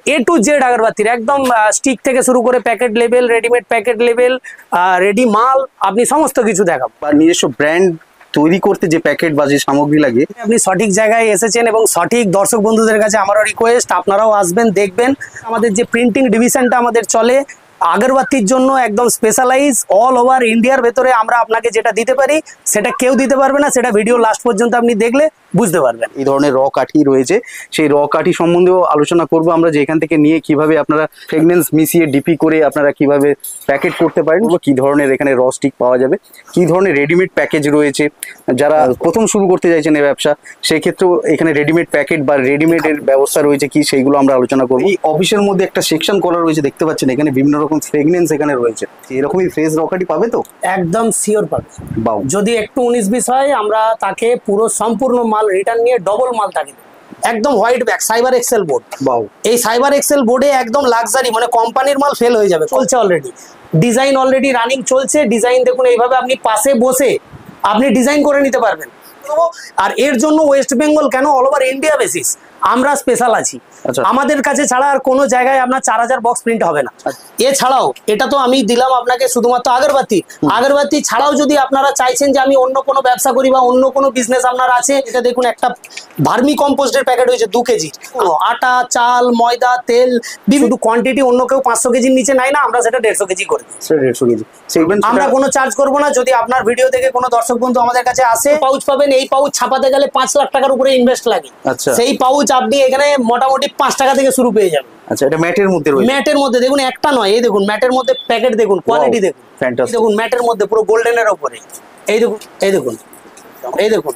A to Z আগরবাতির একদম stick থেকে শুরু করে packet level, readymade packet level, ready মাল, আপনি সমস্ত কিছু দেখাবো। বা নিজস্ব ব্র্যান্ড তৈরি করতে যে প্যাকেট বা যে সামগ্রী লাগে, আপনি সঠিক জায়গায় এসেছেন এবং সঠিক দর্শক বন্ধুদের কাছে আমারও রিকোয়েস্ট, আপনারাও আসবেন, দেখবেন। আমাদের যে প্রিন্টিং ডিভিশনটা আমাদের চলে আগরবাতির জন্য একদম স্পেশালাইজ, অল ওভার ইন্ডিয়ার ভেতরে আমরা আপনাকে যেটা দিতে পারি সেটা কেউ দিতে পারবে না, সেটা ভিডিও লাস্ট পর্যন্ত আপনি দেখলে বুঝতে পারবেন। এই ধরনের র কাঠি রয়েছে, সেই র কাঠি সম্বন্ধেও আলোচনা করব আমরা, যে এখান থেকে নিয়ে কিভাবে আপনারা ফ্রেগনেন্স মিশিয়ে ডিপি করে আপনারা কিভাবে প্যাকেট করতে পারেন, কি ধরনের এখানে র স্টিক পাওয়া যাবে, কি ধরনের রেডিমেড প্যাকেজ রয়েছে। যারা প্রথম শুরু করতে চাইছেন এই ব্যবসা, সেই ক্ষেত্রেও এখানে রেডিমেড প্যাকেট বা রেডিমেডের ব্যবস্থা রয়েছে কি, সেইগুলো আমরা আলোচনা করব। এই অফিসের মধ্যে একটা সেকশন করা রয়েছে, দেখতে পাচ্ছেন এখানে বিভিন্ন রকম ফ্রেগনেন্স এখানে রয়েছে। এরকমই ফ্রেশ র কাঠি পাবে তো? একদম শিওর পাবে। বাউ। যদি একটু 19-20 হয় আমরা তাকে পুরো সম্পূর্ণ মাল রিটার্ন নিয়ে ডবল মাল থাকে একদম white bag cyber excel board. এই সাইবার এক্সেল বোর্ডে একদম লাক্সারি, মানে কোম্পানির মাল ফেল হয়ে যাবে, চলছে অলরেডি, ডিজাইন অলরেডি রানিং চলছে। ডিজাইন দেখুন, এইভাবে আপনি পাশে বসে আপনি ডিজাইন করে নিতে পারবেন। আর এর জন্য ওয়েস্ট বেঙ্গল কেন, অল ওভার ইন্ডিয়া বেসিস আমরা স্পেশাল আছি। আমাদের কাছে ছাড়া আর কোনো জায়গায় আপনার 4000 বক্স প্রিন্ট হবে না। এছাড়াও এটা তো আমি দিলাম আপনাকে শুধুমাত্র আগরবাতি। আগরবাতি ছাড়াও যদি আপনারা চাইছেন যে আমি অন্য কোনো ব্যবসা করি বা অন্য কোনো বিজনেস আপনার আছে, এটা দেখুন একটা ভার্মি কম্পোস্টের প্যাকেট হয়েছে 2 কেজি। আটা, চাল, ময়দা, তেল, শুধু কোয়ান্টিটি অন্য কেউ 500 কেজির নিচে নেয় না, আমরা সেটা 150 কেজি করে দিই। 150 কেজি আমরা কোনো চার্জ করবো না। যদি আপনার ভিডিও থেকে কোনো দর্শক বন্ধু আমাদের কাছে আসে, পাউচ পাবেন। এই পাউচ ছাপাতে গেলে 5 লাখ টাকার উপরে ইনভেস্ট লাগে। সেই পাউচ আপনি এখানে মোটামুটি 5 টাকা থেকে শুরু পেয়ে যাবেন। আচ্ছা, এটা ম্যাটের মধ্যে রয়েছে। ম্যাটের মধ্যে দেখুন, একটা নয়, এই দেখুন ম্যাটের মধ্যে প্যাকেট দেখুন, কোয়ালিটি দেখুন, দেখুন ম্যাটের মধ্যে পুরো গোল্ডেনের উপরে, এই দেখুন, এই দেখুন, এই দেখুন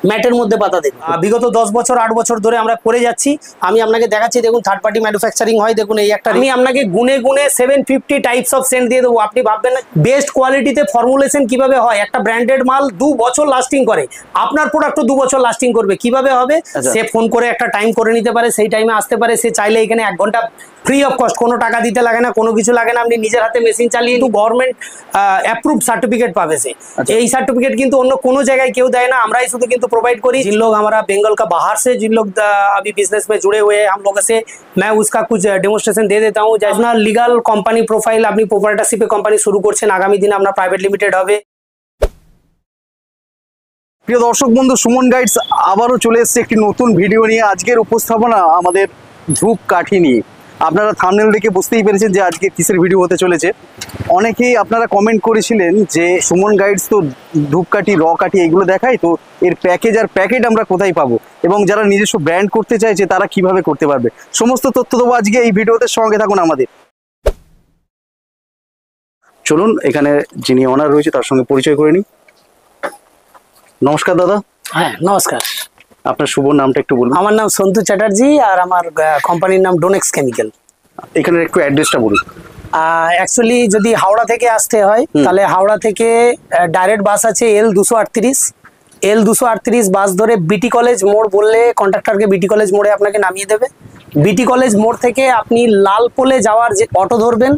ম্যাটের মধ্যে পাতা দেখুন। বিগত 10 বছর 8 বছর ধরে আমরা করে যাচ্ছি। আমি আপনাকে দেখাচ্ছি, দেখুন থার্ড পার্টি ম্যানুফ্যাকচারিং হয়। দেখুন এই একটা, আমি আপনাকে গুনে গুনে 750 টাইপস অফ সেন্ট দিয়ে দেবো। আপনি ভাববেন না বেস্ট কোয়ালিটিতে ফর্মুলেশন কিভাবে হয়। একটা ব্র্যান্ডেড মাল 2 বছর লাস্টিং করে, আপনার প্রোডাক্টও 2 বছর লাস্টিং করবে। কিভাবে হবে, সে ফোন করে একটা টাইম করে নিতে পারে, সেই টাইমে আসতে পারে। সে চাইলে এখানে 1 ঘন্টা ফ্রি অফ কস্ট, কোনো টাকা দিতে লাগে না, কোনো কিছু লাগে না। আপনি নিজের হাতে মেশিন চালিয়ে গভর্নমেন্ট অ্যাপ্রুভ সার্টিফিকেট পাবে সে। এই সার্টিফিকেট কিন্তু অন্য কোনো জায়গায় কেউ দেয় না, আমরাই শুধু কিন্তু प्रोवाइड करी। जिन लोग हमारा बंगाल का बाहर से जिन लोग अभी बिजनेस में जुड़े हुए हैं हम लोगों से, मैं उसका कुछ डेमोन्स्ट्रेशन दे देता हूँ। जैसे अपना लीगल कंपनी प्रोफाइल अपनी प्रोप्राइटरशिप कंपनी शुरू করছেন, আগামী দিনে আমরা প্রাইভেট লিমিটেড হবে। প্রিয় দর্শক বন্ধু, সুমন গাইডস আবারও চলে এসেছে একটি নতুন ভিডিও নিয়ে। আজকের উপস্থাপনা আমাদের ধূপ কাঠি নিয়ে। আপনারা থাম্বনেল দেখে বুঝতেই পেরেছেন যে আজকে কিসের ভিডিও হতে চলেছে। অনেকেই আপনারা কমেন্ট করেছিলেন যে সুমন গাইডস তো ধূপকাঠি, র কাঠি এগুলো দেখায়, তো এর প্যাকেজ আর প্যাকেট আমরা কোথায় পাবো, এবং যারা নিজস্ব ব্র্যান্ড করতে চাইছে তারা কিভাবে করতে পারবে, সমস্ত তথ্য দেবো আজকে এই ভিডিওতে। সঙ্গে থাকুন আমাদের। চলুন এখানে যিনি অনার রয়েছে তার সঙ্গে পরিচয় করে নিই। নমস্কার দাদা। হ্যাঁ নমস্কার। আপনার শুভ নামটা একটু বলুন। আমার নাম সন্তু চ্যাটার্জি আর আমার কোম্পানির নাম ডোনেক্স কেমিক্যাল। এখানের একটু অ্যাড্রেসটা বলুন। অ্যাকচুয়ালি যদি হাওড়া থেকে আসতে হয় তাহলে হাওড়া থেকে ডাইরেক্ট বাস আছে L238। L238 বাস ধরে বিটি কলেজ মোড় বললে কন্ট্রাক্টরকে বিটি কলেজ মোড়ে আপনাকে নামিয়ে দেবে। বিটি কলেজ মোড় থেকে আপনি লালপোলে যাওয়ার যে অটো ধরবেন,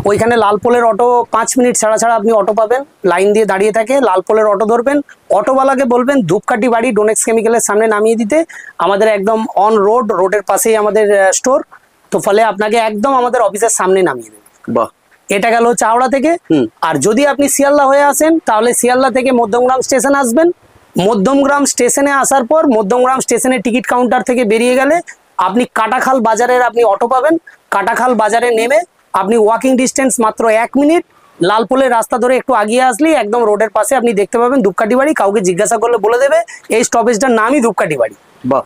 ওইখানে লালপোলের অটো 5 মিনিট ছাড়া ছাড়া আপনি অটো পাবেন, লাইন দিয়ে দাঁড়িয়ে থাকে। লালপোলের অটো ধরবেন, অটোওয়ালাকে বলবেন ধূপকাঠি বাড়ি ডোনেক্স কেমিক্যালের সামনে নামিয়ে দিতে। আমাদের একদম অন রোড, রোডের পাশেই আমাদের স্টোর, তো ফলে আপনাকে একদম আমাদের অফিসের সামনে নামিয়ে দেবে। বাহ। এটা গেল চাওড়া থেকে। আর যদি আপনি শিয়ালদা হয়ে আসেন তাহলে শিয়ালদা থেকে মধ্যমগ্রাম স্টেশন আসবেন। মধ্যমগ্রাম স্টেশনে আসার পর মধ্যমগ্রাম স্টেশনের টিকিট কাউন্টার থেকে বেরিয়ে গেলে আপনি কাটাখাল বাজারের আপনি অটো পাবেন। কাটাখাল বাজারে নেমে আপনি ওয়াকিং ডিস্টেন্স মাত্র 1 মিনিট লালপোলের রাস্তা ধরে একটু আগিয়ে আসলেই একদম রোডের পাশে আপনি দেখতে পাবেন ধূপকাঠি বাড়ি। কাউকে জিজ্ঞাসা করলে বলে দেবে এই স্টপেজটার নামই ধূপকাঠি বাড়ি। বাহ।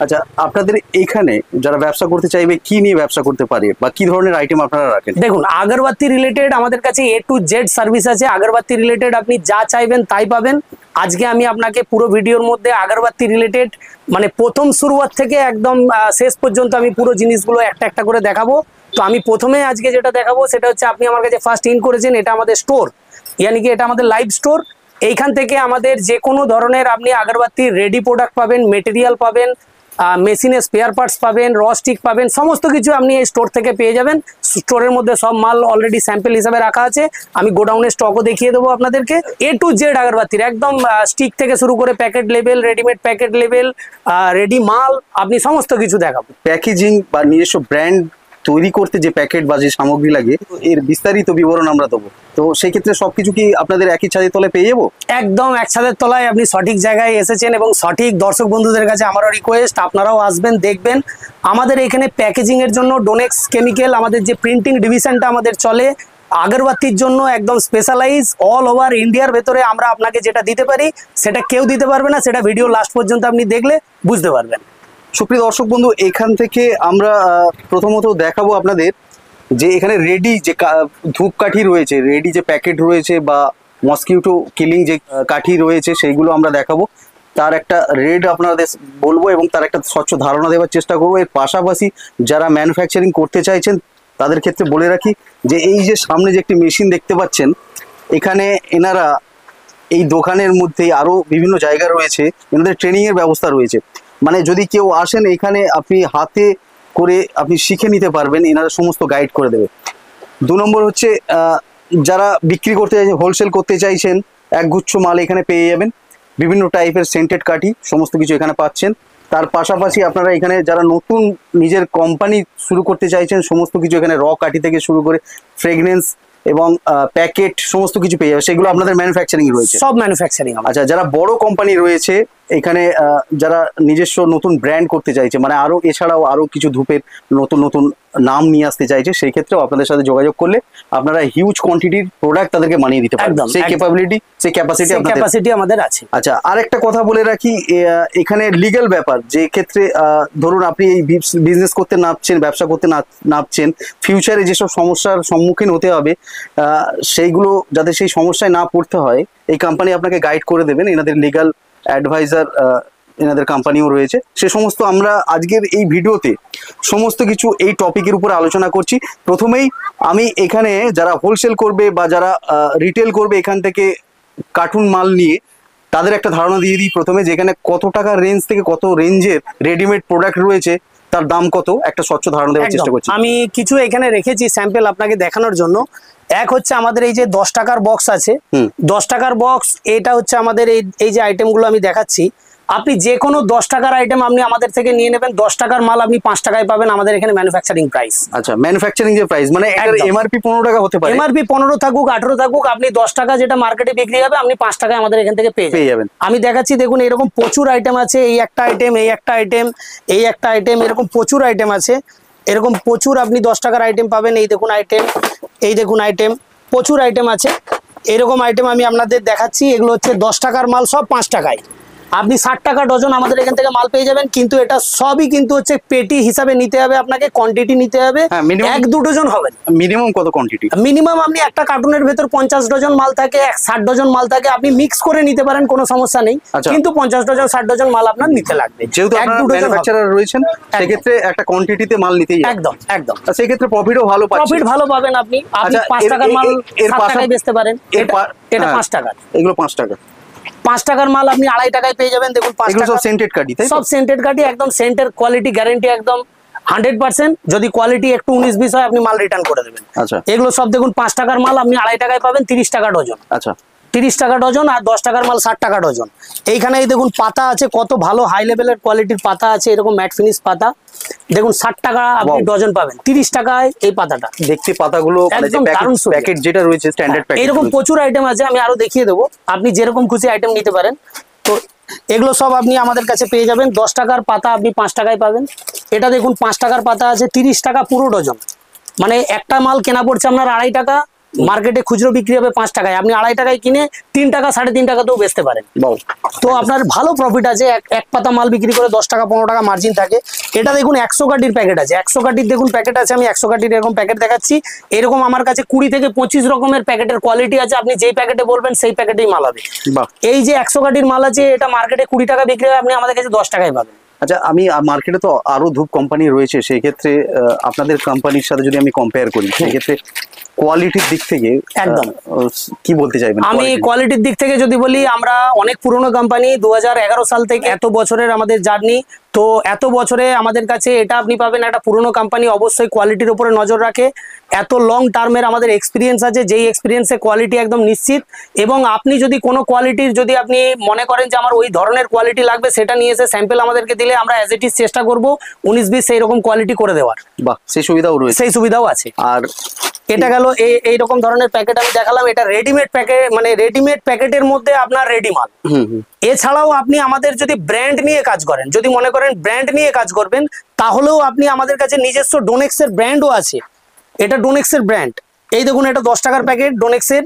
আচ্ছা, আপনাদের এখানে যারা ব্যবসা করতে চাইবে কি নিয়ে ব্যবসা করতে পারে বা কি ধরনের আইটেম আপনারা রাখেন? দেখুন, আগরবাতি রিলেটেড আমাদের কাছে A to Z সার্ভিস আছে। আগরবাতি রিলেটেড আপনি যা চাইবেন তাই পাবেন। আজকে আমি আপনাকে পুরো ভিডিওর মধ্যে আগরবাতি রিলেটেড মানে প্রথম শুরুয়াত থেকে একদম শেষ পর্যন্ত আমি পুরো জিনিসগুলো একটা একটা করে দেখাবো। তো আমি প্রথমে আজকে যেটা দেখাবো সেটা হচ্ছে, আপনি আমার কাছে ফার্স্ট ইন করেছেন, এটা আমাদের স্টোর, ইয়ানি কি এটা আমাদের লাইভ স্টোর। এইখান থেকে আমাদের যে কোনো ধরনের আপনি আগরবাতির রেডি প্রোডাক্ট পাবেন, মেটেরিয়াল পাবেন, মেশিনের স্পেয়ার পার্টস পাবেন, র স্টিক পাবেন, সমস্ত কিছু আপনি এই স্টোর থেকে পেয়ে যাবেন। স্টোরের মধ্যে সব মাল অলরেডি স্যাম্পল হিসাবে রাখা আছে, আমি গোডাউনের স্টকও দেখিয়ে দেবো আপনাদেরকে। A to Z আগরবাতির একদম স্টিক থেকে শুরু করে packet level, readymade packet level, ready মাল, আপনি সমস্ত কিছু দেখাবো। প্যাকেজিং বা নিজস্ব ব্র্যান্ড তৈরি করতে যে প্যাকেট বা যে সামগ্রী লাগে এর বিস্তারিত বিবরণ আমরা দেবো, তো সেই ক্ষেত্রে সবকিছু কি আপনাদের একই ছাদের তলায় পেয়ে যাবো? একদম এক ছাদের তলায় আপনি সঠিক জায়গায় এসেছেন, এবং সঠিক দর্শক বন্ধুদের কাছে আমারও রিকোয়েস্ট, আপনারাও আসবেন, দেখবেন। আমাদের এখানে প্যাকেজিং এর জন্য ডোনেক্স কেমিক্যাল, আমাদের যে প্রিন্টিং ডিভিশনটা আমাদের চলে, আগরবাতির জন্য একদম স্পেশালাইজ। অল ওভার ইন্ডিয়ার ভেতরে আমরা আপনাকে যেটা দিতে পারি সেটা কেউ দিতে পারবে না, সেটা ভিডিও লাস্ট পর্যন্ত আপনি দেখলে বুঝতে পারবেন। সুপ্রিয় দর্শক বন্ধু, এখান থেকে আমরা প্রথমত দেখাবো আপনাদের যে এখানে রেডি যে ধূপকাঠি রয়েছে, রেডি যে প্যাকেট রয়েছে বা মসকিউটো কিলিং যে কাঠি রয়েছে সেইগুলো আমরা দেখাবো, তার একটা রেট আপনাদের বলবো এবং তার একটা স্বচ্ছ ধারণা দেওয়ার চেষ্টা করবো। এর পাশাপাশি যারা ম্যানুফ্যাকচারিং করতে চাইছেন তাদের ক্ষেত্রে বলে রাখি যে এই যে সামনে যে একটি মেশিন দেখতে পাচ্ছেন, এখানে এনারা এই দোকানের মধ্যেই আরও বিভিন্ন জায়গা রয়েছে, এনাদের ট্রেনিংয়ের ব্যবস্থা রয়েছে। মানে যদি কেউ আসেন এখানে আপনি হাতে করে আপনি শিখে নিতে পারবেন, এনারা সমস্ত গাইড করে দেবে। 2 নম্বর হচ্ছে যারা বিক্রি করতে চাইছেন, হোলসেল করতে চাইছেন, একগুচ্ছ মাল এখানে পেয়ে যাবেন, বিভিন্ন টাইপের সেন্টেড কাঠি সমস্ত কিছু এখানে পাচ্ছেন। তার পাশাপাশি আপনারা এখানে যারা নতুন নিজের কোম্পানি শুরু করতে চাইছেন সমস্ত কিছু এখানে র কাঠি থেকে শুরু করে ফ্রেগনেন্স এবং প্যাকেট সমস্ত কিছু পেয়ে যাবে, সেগুলো আপনাদের ম্যানুফ্যাকচারিং রয়েছে? সব ম্যানুফ্যাকচারিং। আচ্ছা, যারা বড় কোম্পানি রয়েছে এখানে, যারা নিজস্ব নতুন ব্র্যান্ড করতে চাইছে, মানে আরো এছাড়াও আরো কিছু ধূপের নতুন নতুন নাম নিয়ে আসতে চাইছে, সেই ক্ষেত্রেও আপনাদের সাথে যোগাযোগ করলে আপনারা হিউজ কোয়ান্টিটির প্রোডাক্ট তাদেরকে বানিয়ে দিতে পারবেন। সেই ক্যাপাবিলিটি, সেই ক্যাপাসিটি আমাদের আছে। আচ্ছা, আরেকটা কথা বলে রাখি, এখানে লিগ্যাল ব্যাপার, যে ক্ষেত্রে ধরুন আপনি এই বিজনেস করতে নামছেন, ব্যবসা করতে নামছেন, ফিউচারে যেসব সমস্যার সম্মুখীন হতে হবে সেইগুলো যাতে সেই সমস্যায় না পড়তে হয়, এই কোম্পানি আপনাকে গাইড করে দেবেন। এনাদের লিগ্যাল অ্যাডভাইজার এনাদের কোম্পানিও রয়েছে। সে সমস্ত আমরা আজকের এই ভিডিওতে সমস্ত কিছু এই টপিকের উপর আলোচনা করছি। প্রথমেই আমি এখানে যারা হোলসেল করবে বা যারা রিটেল করবে এখান থেকে কার্টুন মাল নিয়ে, তাদের একটা ধারণা দিয়ে দিই প্রথমে, যে এখানে কত টাকা রেঞ্জ থেকে কত রেঞ্জের রেডিমেড প্রোডাক্ট রয়েছে, তার দাম কত, একটা স্বচ্ছ ধারণা দেওয়ার চেষ্টা করছি। আমি কিছু এখানে রেখেছি স্যাম্পল আপনাকে দেখানোর জন্য। এক হচ্ছে আমাদের এই যে 10 টাকার বক্স আছে, 10 টাকার বক্স, এটা হচ্ছে আমাদের এই যে আইটেমগুলো আমি দেখাচ্ছি। আপনি যে কোনো 10 টাকার আইটেম আপনি আমাদের থেকে নিয়ে নেবেন, 10 টাকার মাল আপনি 5 টাকায় পাবেন আমাদের এখানে ম্যানুফ্যাকচারিং প্রাইস। আচ্ছা, ম্যানুফ্যাকচারিং যে প্রাইস, মানে এটার এমআরপি 15 টাকা হতে পারে, এমআরপি 15 থাকুক 18 থাকুক, আপনি 10 টাকা যেটা মার্কেটে বিক্রি হবে আপনি 5 টাকায় আমাদের এখান থেকে পেয়ে যাবেন। আমি দেখাচ্ছি, দেখুন এরকম প্রচুর আইটেম আছে, এই একটা আইটেম, এই একটা আইটেম, এই একটা আইটেম, এরকম প্রচুর আইটেম আছে। এরকম প্রচুর আপনি 10 টাকার আইটেম পাবেন। এই দেখুন আইটেম, এই দেখুন আইটেম, প্রচুর আইটেম আছে। এরকম আইটেম আমি আপনাদের দেখাচ্ছি, এগুলো হচ্ছে 10 টাকার মাল, সব 5 টাকায়। আপনি 60 টাকা ডজন আমাদের এখান থেকে মাল পেয়ে যাবেন, কিন্তু এটা সবই কিন্তু হচ্ছে পেটি হিসাবে নিতে হবে, আপনাকে কোয়ান্টিটি নিতে হবে। 1-2 ডজন হবে। মিনিমাম কত কোয়ান্টিটি? মিনিমাম আপনি একটা কার্টুনের ভেতর 50 ডজন মাল থাকে, 60 ডজন মাল থাকে, আপনি মিক্স করে নিতে পারেন, কোনো সমস্যা নেই। কিন্তু 50 ডজন 60 ডজন মাল আপনার নিতে লাগবে, যেহেতু আপনারা ম্যানুফ্যাকচারার রয়েছেন, সেক্ষেত্রে একটা কোয়ান্টিটিতে মাল নিতেই হবে। একদম একদম। সেই ক্ষেত্রে প্রফিটও ভালো পাচ্ছেন। প্রফিট ভালো পাবেন আপনি। 5 টাকার মাল 7 টাকায় বেচতে পারেন, এটা 5 টাকা, এগুলো 5 টাকা। 5 টাকার মাল আপনি 2.5 টাকায় পেয়ে যাবেন। দেখুন 5 টাকা, সব সেন্টেড কাঠি, সব সেন্টেড কাঠি, একদম সেন্টের কোয়ালিটি গ্যারান্টি একদম 100%। যদি কোয়ালিটি একটু 19-20 হয় আপনি মাল রিটার্ন করে দেবেন। আচ্ছা, এগুলো সব দেখুন 5 টাকার মাল আপনি 2.5 টাকায় পাবেন, 30 টাকা ডজন। আচ্ছা, 30 টাকা ডজন। আর 10 টাকার মাল 60 টাকা ডজন। এইখানে এই দেখুন পাতা আছে, কত ভালো হাই লেভেলের কোয়ালিটির পাতা আছে, এরকম ম্যাট ফিনিশ পাতা। দেখুন 60 টাকা আপনি ডজন পাবেন, 30 টাকায় এই পাতাটা। দেখতে পাতাগুলো একদম দারুণ, প্যাকেট যেটা রয়েছে স্ট্যান্ডার্ড প্যাকেট। এরকম প্রচুর আইটেম আছে, আমি আরো দেখিয়ে দেবো, আপনি যেরকম খুশি আইটেম নিতে পারেন। তো এগুলো সব আপনি আমাদের কাছে পেয়ে যাবেন। 10 টাকার পাতা আপনি 5 টাকায় পাবেন। এটা দেখুন 5 টাকার পাতা আছে, 30 টাকা পুরো ডজন। মানে একটা মাল কেনা পড়ছে আপনার 2.5 টাকা, মার্কেটে খুচরো বিক্রি হবে 5 টাকায়, আপনি 2.5 টাকায় কিনে 3 টাকা 3.5 টাকাতেও বেচতে পারেন। তো আপনার ভালো প্রফিট আছে। এক পাতা মাল বিক্রি করে 10 টাকা 15 টাকা মার্জিন থাকে। এটা দেখুন 100 কাঠির প্যাকেট আছে, 100 কাঠির দেখুন প্যাকেট আছে, আমি 100 কাঠির এরকম প্যাকেট দেখাচ্ছি। এরকম আমার কাছে 20 থেকে 25 রকমের প্যাকেটের কোয়ালিটি আছে, আপনি যেই প্যাকেটে বলবেন সেই প্যাকেটেই মাল হবে। এই যে 100 কাঠির মাল আছে, এটা মার্কেটে 20 টাকা বিক্রি হয়, আপনি আমাদের কাছে 10 টাকায় পাবেন। আচ্ছা, আমি মার্কেটে তো আরো ধূপ কোম্পানি রয়েছে, সেই ক্ষেত্রে আপনাদের কোম্পানির সাথে যদি আমি কম্পেয়ার করি, সেই ক্ষেত্রে কোয়ালিটির দিক থেকে একদম কি বলতে চাইবেন? আমি কোয়ালিটির দিক থেকে যদি বলি, আমরা অনেক পুরনো কোম্পানি, 2011 সাল থেকে এত বছরের আমাদের জার্নি। তো এত বছরে আমাদের কাছে এটা আপনি পাবেন, একটা পুরনো কোম্পানি অবশ্যই কোয়ালিটির উপরে নজর রাখে, এত লং টার্মের আমাদের এক্সপিরিয়েন্স আছে, যেই এক্সপিরিয়েন্সে কোয়ালিটি একদম নিশ্চিত। এবং আপনি যদি কোনো কোয়ালিটির যদি আপনি মনে করেন যে আমার ওই ধরনের কোয়ালিটি লাগবে, সেটা নিয়ে এসে স্যাম্পল আমাদেরকে দিলে আমরা অ্যাজ ইট ইজ চেষ্টা করবো 19-20 সেই রকম কোয়ালিটি করে দেওয়ার। বাহ, সেই সুবিধাও রয়েছে। সেই সুবিধাও আছে। আর এটা গেল এইরকম ধরনের প্যাকেট আমি দেখালাম, এটা রেডিমেড প্যাকেট, মানে রেডিমেড প্যাকেটের মধ্যে আপনার রেডি মাল। এছাড়াও আপনি আমাদের যদি ব্র্যান্ড নিয়ে কাজ করেন, যদি মনে করেন ব্র্যান্ড নিয়ে কাজ করবেন, তাহলেও আপনি আমাদের কাছে নিজস্ব ডোনেক্সের ব্র্যান্ডও আছে। এটা ডোনেক্সের ব্র্যান্ড, এই দেখুন এটা 10 টাকার প্যাকেট ডোনেক্সের।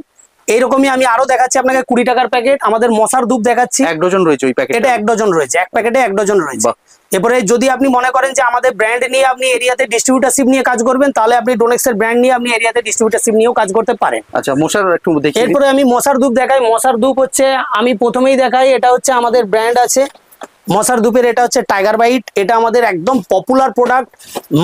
এইরকমই আমি আরো দেখাচ্ছি আপনাকে 20 টাকার প্যাকেট, আমাদের মশার ধূপ দেখাচ্ছি। 1 ডজন রয়েছে ওই প্যাকেট, এটা 1 ডজন রয়েছে, এক প্যাকেটে 1 ডজন রয়েছে। এরপরে যদি আপনি মনে করেন যে আমাদের ব্র্যান্ড নিয়ে আপনি এরিয়াতে ডিস্ট্রিবিউটারশিপ নিয়ে কাজ করবেন, তাহলে আপনি ডোনেক্সের ব্র্যান্ড নিয়ে আপনি এরিয়াতে ডিস্ট্রিবিউটারশিপ নিয়েও কাজ করতে পারেন। আচ্ছা, মশার একটু দেখি। এরপরে আমি মশার ধূপ দেখাই। মশার ধূপ হচ্ছে আমি প্রথমেই দেখাই, এটা হচ্ছে আমাদের ব্র্যান্ড আছে মশার ধূপের, এটা হচ্ছে টাইগার বাইট। এটা আমাদের একদম পপুলার প্রোডাক্ট,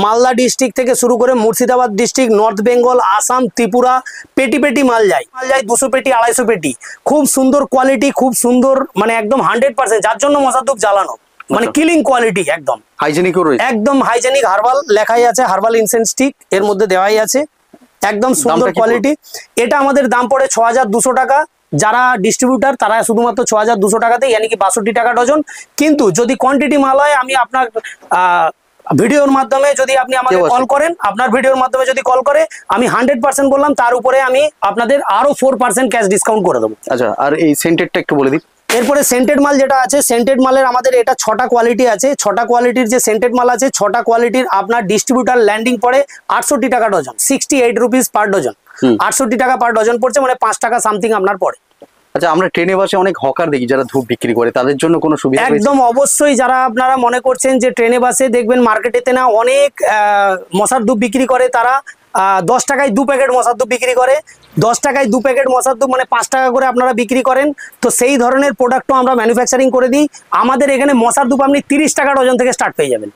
মালদা ডিস্ট্রিক্ট থেকে শুরু করে মুর্শিদাবাদ ডিস্ট্রিক্ট, নর্থ বেঙ্গল, আসাম, ত্রিপুরা, পেটি পেটি মাল যায় 200 পেটি 250 পেটি। খুব সুন্দর কোয়ালিটি, খুব সুন্দর, মানে একদম 100%, যার জন্য মশার ধূপ জ্বালানো, মানে কিলিং কোয়ালিটি, একদম হাইজেনিকও রয়েছে, একদম হাইজেনিক। হার্বাল লেখাই আছে, হার্বাল ইনসেন্স স্টিক এর মধ্যে দেওয়াই আছে, একদম সুন্দর কোয়ালিটি। এটা আমাদের দাম পড়ে 6200 টাকা। যারা ডিস্ট্রিবিউটার তারা শুধুমাত্র 6200 টাকাতে, ইয়ানি কি 62 টাকা ডজন। কিন্তু যদি কোয়ান্টিটি মাল হয়, আমি আপনার ভিডিওর মাধ্যমে যদি আপনি আমাকে কল করেন, আপনার ভিডিওর মাধ্যমে যদি কল করে, আমি 100% বললাম, তার উপরে আমি আপনাদের আরো 4% ক্যাশ ডিসকাউন্ট করে দেবো। আচ্ছা, আর এই সেন্টেডটা একটু বলে দিন। এরপরে সেন্টেড মাল যেটা আছে, সেন্টেড মালের আমাদের এটা 6টা কোয়ালিটি আছে। 6টা কোয়ালিটির যে সেন্টেড মাল আছে, 6টা কোয়ালিটির আপনার ডিস্ট্রিবিউটার ল্যান্ডিং পড়ে 68 টাকা ডজন, 68 রুপিস পার ডজন। 68 টাকা পার ডজন পড়ছে, মানে 5 টাকা সামথিং আপনার পড়ে। আচ্ছা, আমরা ট্রেনে বাসে অনেক হকার দেখি যারা ধূপ বিক্রি করে, তাদের জন্য কোনো সুবিধা? একদম অবশ্যই। যারা আপনারা মনে করছেন যে ট্রেনে বাসে দেখবেন মার্কেটেতে না অনেক মশার ধূপ বিক্রি করে, তারা 10 টাকায় 2 প্যাকেট মশার ধূপ বিক্রি করে। 10 টাকায় 2 প্যাকেট মশার ধূপ, মানে 5 টাকা করে আপনারা বিক্রি করেন। তো সেই ধরনের প্রোডাক্টও আমরা ম্যানুফ্যাকচারিং করে দিই। আমাদের এখানে মশার ধূপ আপনি 30 টাকা ডজন থেকে স্টার্ট পেয়ে যাবেন।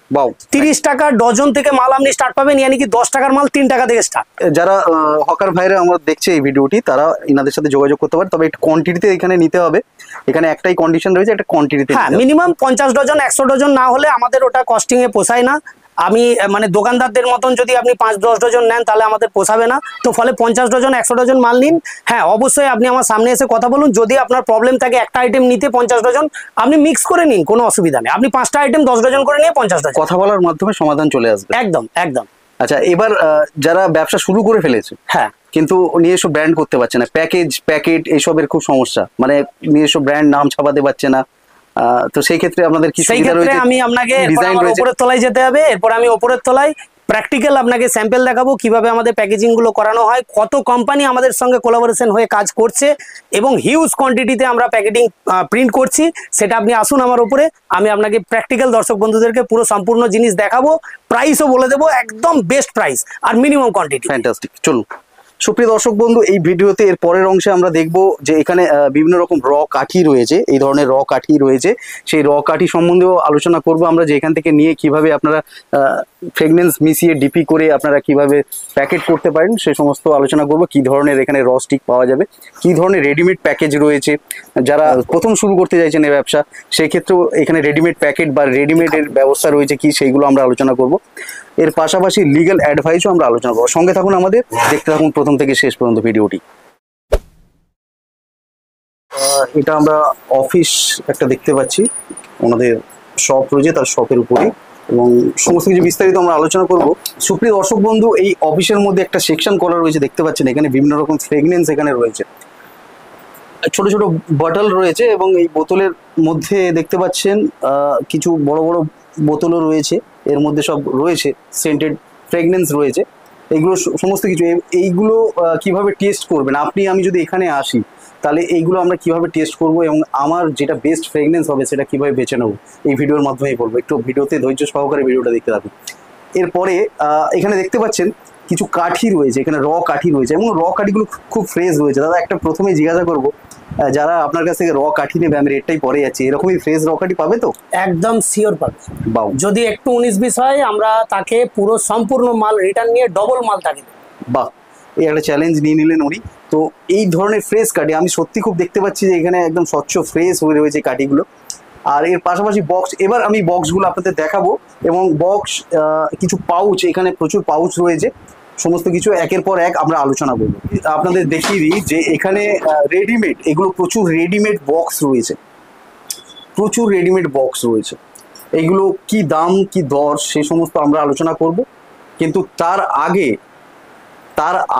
30 টাকা ডজন থেকে মাল আপনি স্টার্ট পাবেন, ইয়ানি কি 10 টাকার মাল 3 টাকা থেকে স্টার্ট। যারা হকার ভাইরা আমরা দেখছে এই ভিডিওটি, তারা ইনাদের সাথে যোগাযোগ করতে পারে, তবে একটু কোয়ান্টিটিতে এখানে নিতে হবে। এখানে একটাই কন্ডিশন রয়েছে, একটা কোয়ান্টিটিতে। হ্যাঁ, মিনিমাম 50 ডজন 100 ডজন না হলে আমাদের ওটা কস্টিং এ পোষায় না। আমি মানে দোকানদারদের মতন যদি আপনি 5-10 ডজন নেন, তাহলে আমাদের পোষাবে না। তো ফলে 50 ডজন 100 ডজন মাল নিন। হ্যাঁ, অবশ্যই আপনি আমার সামনে এসে কথা বলুন। যদি আপনার প্রবলেম থাকে একটা আইটেম নিতে 50 ডজন, আপনি মিক্স করে নিন, কোনো অসুবিধা নেই। আপনি 5টা আইটেম 10 ডজন করে নিয়ে 50 ডজন, কথা বলার মাধ্যমে সমাধান চলে আসবে। একদম একদম। আচ্ছা, এবার যারা ব্যবসা শুরু করে ফেলেছে, হ্যাঁ, কিন্তু নিজস্ব ব্র্যান্ড করতে পারছে না, প্যাকেট এইসবের খুব সমস্যা, মানে নিজস্ব ব্র্যান্ড নাম ছাপাতে পারছে না, তো সেই ক্ষেত্রে আপনাদের কি সুবিধা রয়েছে? আমি আপনাকে উপরের তলায় যেতে হবে। এরপর আমি উপরের তলায় প্র্যাকটিক্যাল আপনাকে স্যাম্পল দেখাবো, কিভাবে আমাদের প্যাকেজিং গুলো করানো হয়, কত কোম্পানি আমাদের সঙ্গে কোলাবোরেশন হয়ে কাজ করছে, এবং হিউজ কোয়ান্টিটিতে আমরা প্যাকেটিং প্রিন্ট করছি। সেটা আপনি আসুন আমার উপরে, আমি আপনাকে প্র্যাকটিক্যাল দর্শক বন্ধুদেরকে পুরো সম্পূর্ণ জিনিস দেখাবো, প্রাইসও বলে দেবো, একদম বেস্ট প্রাইস আর মিনিমাম কোয়ান্টিটি। ফ্যান্টাস্টিক। চলুন সুপ্রিয় দর্শক বন্ধু, এই ভিডিওতে এর পরের অংশে আমরা দেখব যে এখানে বিভিন্ন রকম র কাঠি রয়েছে, এই ধরনের র কাঠি রয়েছে, সেই র কাঠি সম্বন্ধেও আলোচনা করব আমরা, যে এখান থেকে নিয়ে কিভাবে আপনারা ফ্রেগনেন্স মিশিয়ে ডিপি করে আপনারা কিভাবে প্যাকেট করতে পারেন, সে সমস্ত আলোচনা করব। কি ধরনের এখানে র স্টিক পাওয়া যাবে, কি ধরনের রেডিমেড প্যাকেজ রয়েছে, যারা প্রথম শুরু করতে চাইছেন এই ব্যবসা, সেই ক্ষেত্রেও এখানে রেডিমেড প্যাকেট বা রেডিমেডের ব্যবস্থা রয়েছে কি, সেইগুলো আমরা আলোচনা করব। এর পাশাপাশি লিগ্যাল অ্যাডভাইসও আমরা আলোচনা করবো। সঙ্গে থাকুন আমাদের, দেখতে থাকুন প্রথম থেকে শেষ পর্যন্ত ভিডিওটি। এটা আমরা অফিস একটা দেখতে পাচ্ছি, ওনাদের শপ রয়েছে, তার শপের উপরেই, এবং সমস্ত কিছু বিস্তারিত আমরা আলোচনা করব। সুপ্রিয় দর্শক বন্ধু, এই অফিসের মধ্যে একটা সেকশন করা রয়েছে, দেখতে পাচ্ছেন এখানে বিভিন্ন রকম ফ্রেগনেন্স এখানে রয়েছে, ছোট ছোট বটল রয়েছে, এবং এই বোতলের মধ্যে দেখতে পাচ্ছেন কিছু বড় বড় বোতলও রয়েছে, এর মধ্যে সব রয়েছে সেন্টেড ফ্রেগনেন্স রয়েছে। এইগুলো সমস্ত কিছু, এইগুলো কিভাবে টেস্ট করবেন আপনি, আমি যদি এখানে আসি, তাহলে এইগুলো আমরা কিভাবে টেস্ট করব, এবং আমার যেটা বেস্ট ফ্রেগনেন্স হবে সেটা কিভাবে বেছে নেবো, এই ভিডিওর মাধ্যমেই বলবো। একটু ভিডিওতে ধৈর্য সহকারে ভিডিওটা দেখতে থাকুন। এরপরে এখানে দেখতে পাচ্ছেন কিছু কাঠি রয়েছে, এখানে র কাঠি রয়েছে, এবং র কাঠিগুলো খুব ফ্রেশ রয়েছে। দাদা, একটা প্রথমেই জিজ্ঞাসা করবো, যারা আপনার কাছ থেকে র কাঠি নেবে, আমি রেটটাই পরে যাচ্ছি, এরকমই ফ্রেশ র কাঠি পাবে তো? একদম শিওর পাবে। যদি একটু 19-20 হয়, আমরা তাকে পুরো সম্পূর্ণ মাল রিটার্ন নিয়ে ডবল মাল তাকে। বাহ, এই একটা চ্যালেঞ্জ নিয়ে নিলেন উনি। তো এই ধরনের ফ্রেশ কাঠি আমি সত্যি খুব দেখতে পাচ্ছি যে এখানে একদম স্বচ্ছ ফ্রেশ হয়ে রয়েছে কাঠিগুলো। আর এর পাশাপাশি বক্স, এবার আমি বক্সগুলো আপনাদের দেখাবো এবং বক্স কিছু পাউচ, এখানে প্রচুর পাউচ রয়েছে, সমস্ত কিছু একের পর এক আমরা আলোচনা করবো। আপনাদের দেখিয়ে দিই যে এখানে রেডিমেড, এগুলো প্রচুর রেডিমেড বক্স রয়েছে, প্রচুর রেডিমেড বক্স রয়েছে। এগুলো কি দাম কি দর সে সমস্ত আমরা আলোচনা করব, কিন্তু তার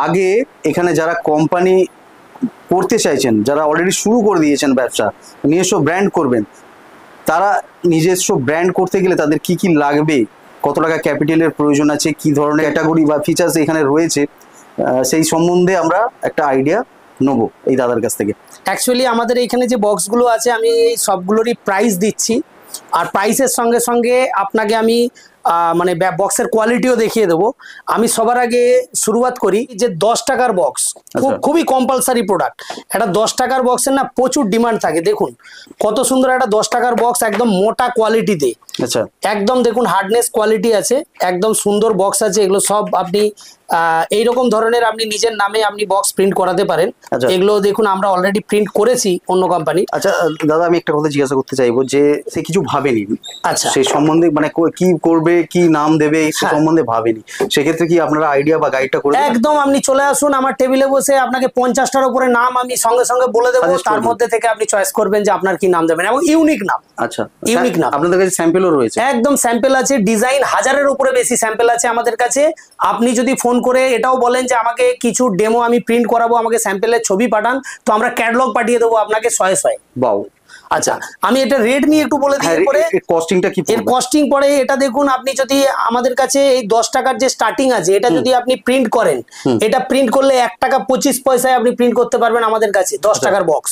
আগে এখানে যারা কোম্পানি করতে চাইছেন, যারা অলরেডি শুরু করে দিয়েছেন ব্যবসা, নিজস্ব ব্র্যান্ড করবেন, তারা নিজস্ব ব্র্যান্ড করতে গেলে তাদের কি কি লাগবে, কত টাকা ক্যাপিটালের প্রয়োজন আছে, কি ধরনের ক্যাটাগরি বা ফিচার্স এখানে রয়েছে, সেই সম্বন্ধে আমরা একটা আইডিয়া নেবো এই দাদার কাছ থেকে। অ্যাকচুয়ালি আমাদের এখানে যে বক্সগুলো আছে আমি এই সবগুলোরই প্রাইস দিচ্ছি, আর প্রাইসের সঙ্গে সঙ্গে আপনাকে আমি মানে বক্সের কোয়ালিটিও দেখিয়ে দেবো। আমি সবার আগে শুরুয়াত করি যে 10 টাকার বক্স, খুবই কম্পালসারি প্রোডাক্ট। একটা 10 টাকার বক্সের না প্রচুর ডিমান্ড থাকে। দেখুন কত সুন্দর একটা 10 টাকার বক্স, একদম মোটা কোয়ালিটিতে, আচ্ছা একদম দেখুন হার্ডনেস কোয়ালিটি আছে, একদম সুন্দর বক্স আছে। এগুলো সব আপনি এইরকম ধরনের আপনি নিজের নামে আপনি বক্স প্রিন্ট করাতে পারেন। এগুলো দেখুন আমরা অলরেডি প্রিন্ট করেছি অন্য কোম্পানি। আচ্ছা দাদা, আমি একটা কথা জিজ্ঞাসা করতে চাইবো যে সে কিছু ভাবেনি, আচ্ছা সেই সম্বন্ধে মানে কি করবে, কি নাম দেবে সে সম্বন্ধে ভাবেনি, সেক্ষেত্রে কি আপনারা আইডিয়া বা গাইডটা করে একদম আপনি চলে আসুন আমার টেবিলে বসে, আপনাকে 50টার উপরে নাম আমি সঙ্গে সঙ্গে বলে দেবো, তার মধ্যে থেকে আপনি চয়েস করবেন যে আপনার কি নাম দেবেন, এবং ইউনিক নাম। আচ্ছা ইউনিক নাম। আপনাদের কাছে স্যাম্পেলও রয়েছে? একদম স্যাম্পেল আছে, ডিজাইন 1000-এর উপরে বেশি স্যাম্পেল আছে আমাদের কাছে। আপনি যদি ফোন করে এটাও বলেন যে আমাকে কিছু ডেমো আমি প্রিন্ট করাবো, আমাকে স্যাম্পেলের ছবি পাঠান, তো আমরা ক্যাটালগ পাঠিয়ে দেবো আপনাকে 100। বাও। আচ্ছা আমি এটা রেট নিয়ে একটু বলে দিই, পরে কস্টিংটা কি? এর কস্টিং পড়ে এটা দেখুন, আপনি যদি আমাদের কাছে এই 10 টাকার যে স্টার্টিং আছে, এটা যদি আপনি প্রিন্ট করেন, এটা প্রিন্ট করলে 1 টাকা 25 পয়সায় আপনি প্রিন্ট করতে পারবেন আমাদের কাছে 10 টাকার বক্স।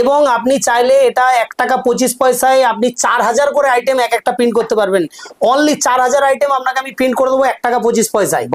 এবং আপনি চাইলে এটা 1 টাকা 25 পয়সায় আপনি 4000 করে আইটেম এক একটা প্রিন্ট করতে পারবেন। অনলি 4000 আইটেম আপনাকে আমি প্রিন্ট করে দেবো 1 টাকা 25 পয়সায়।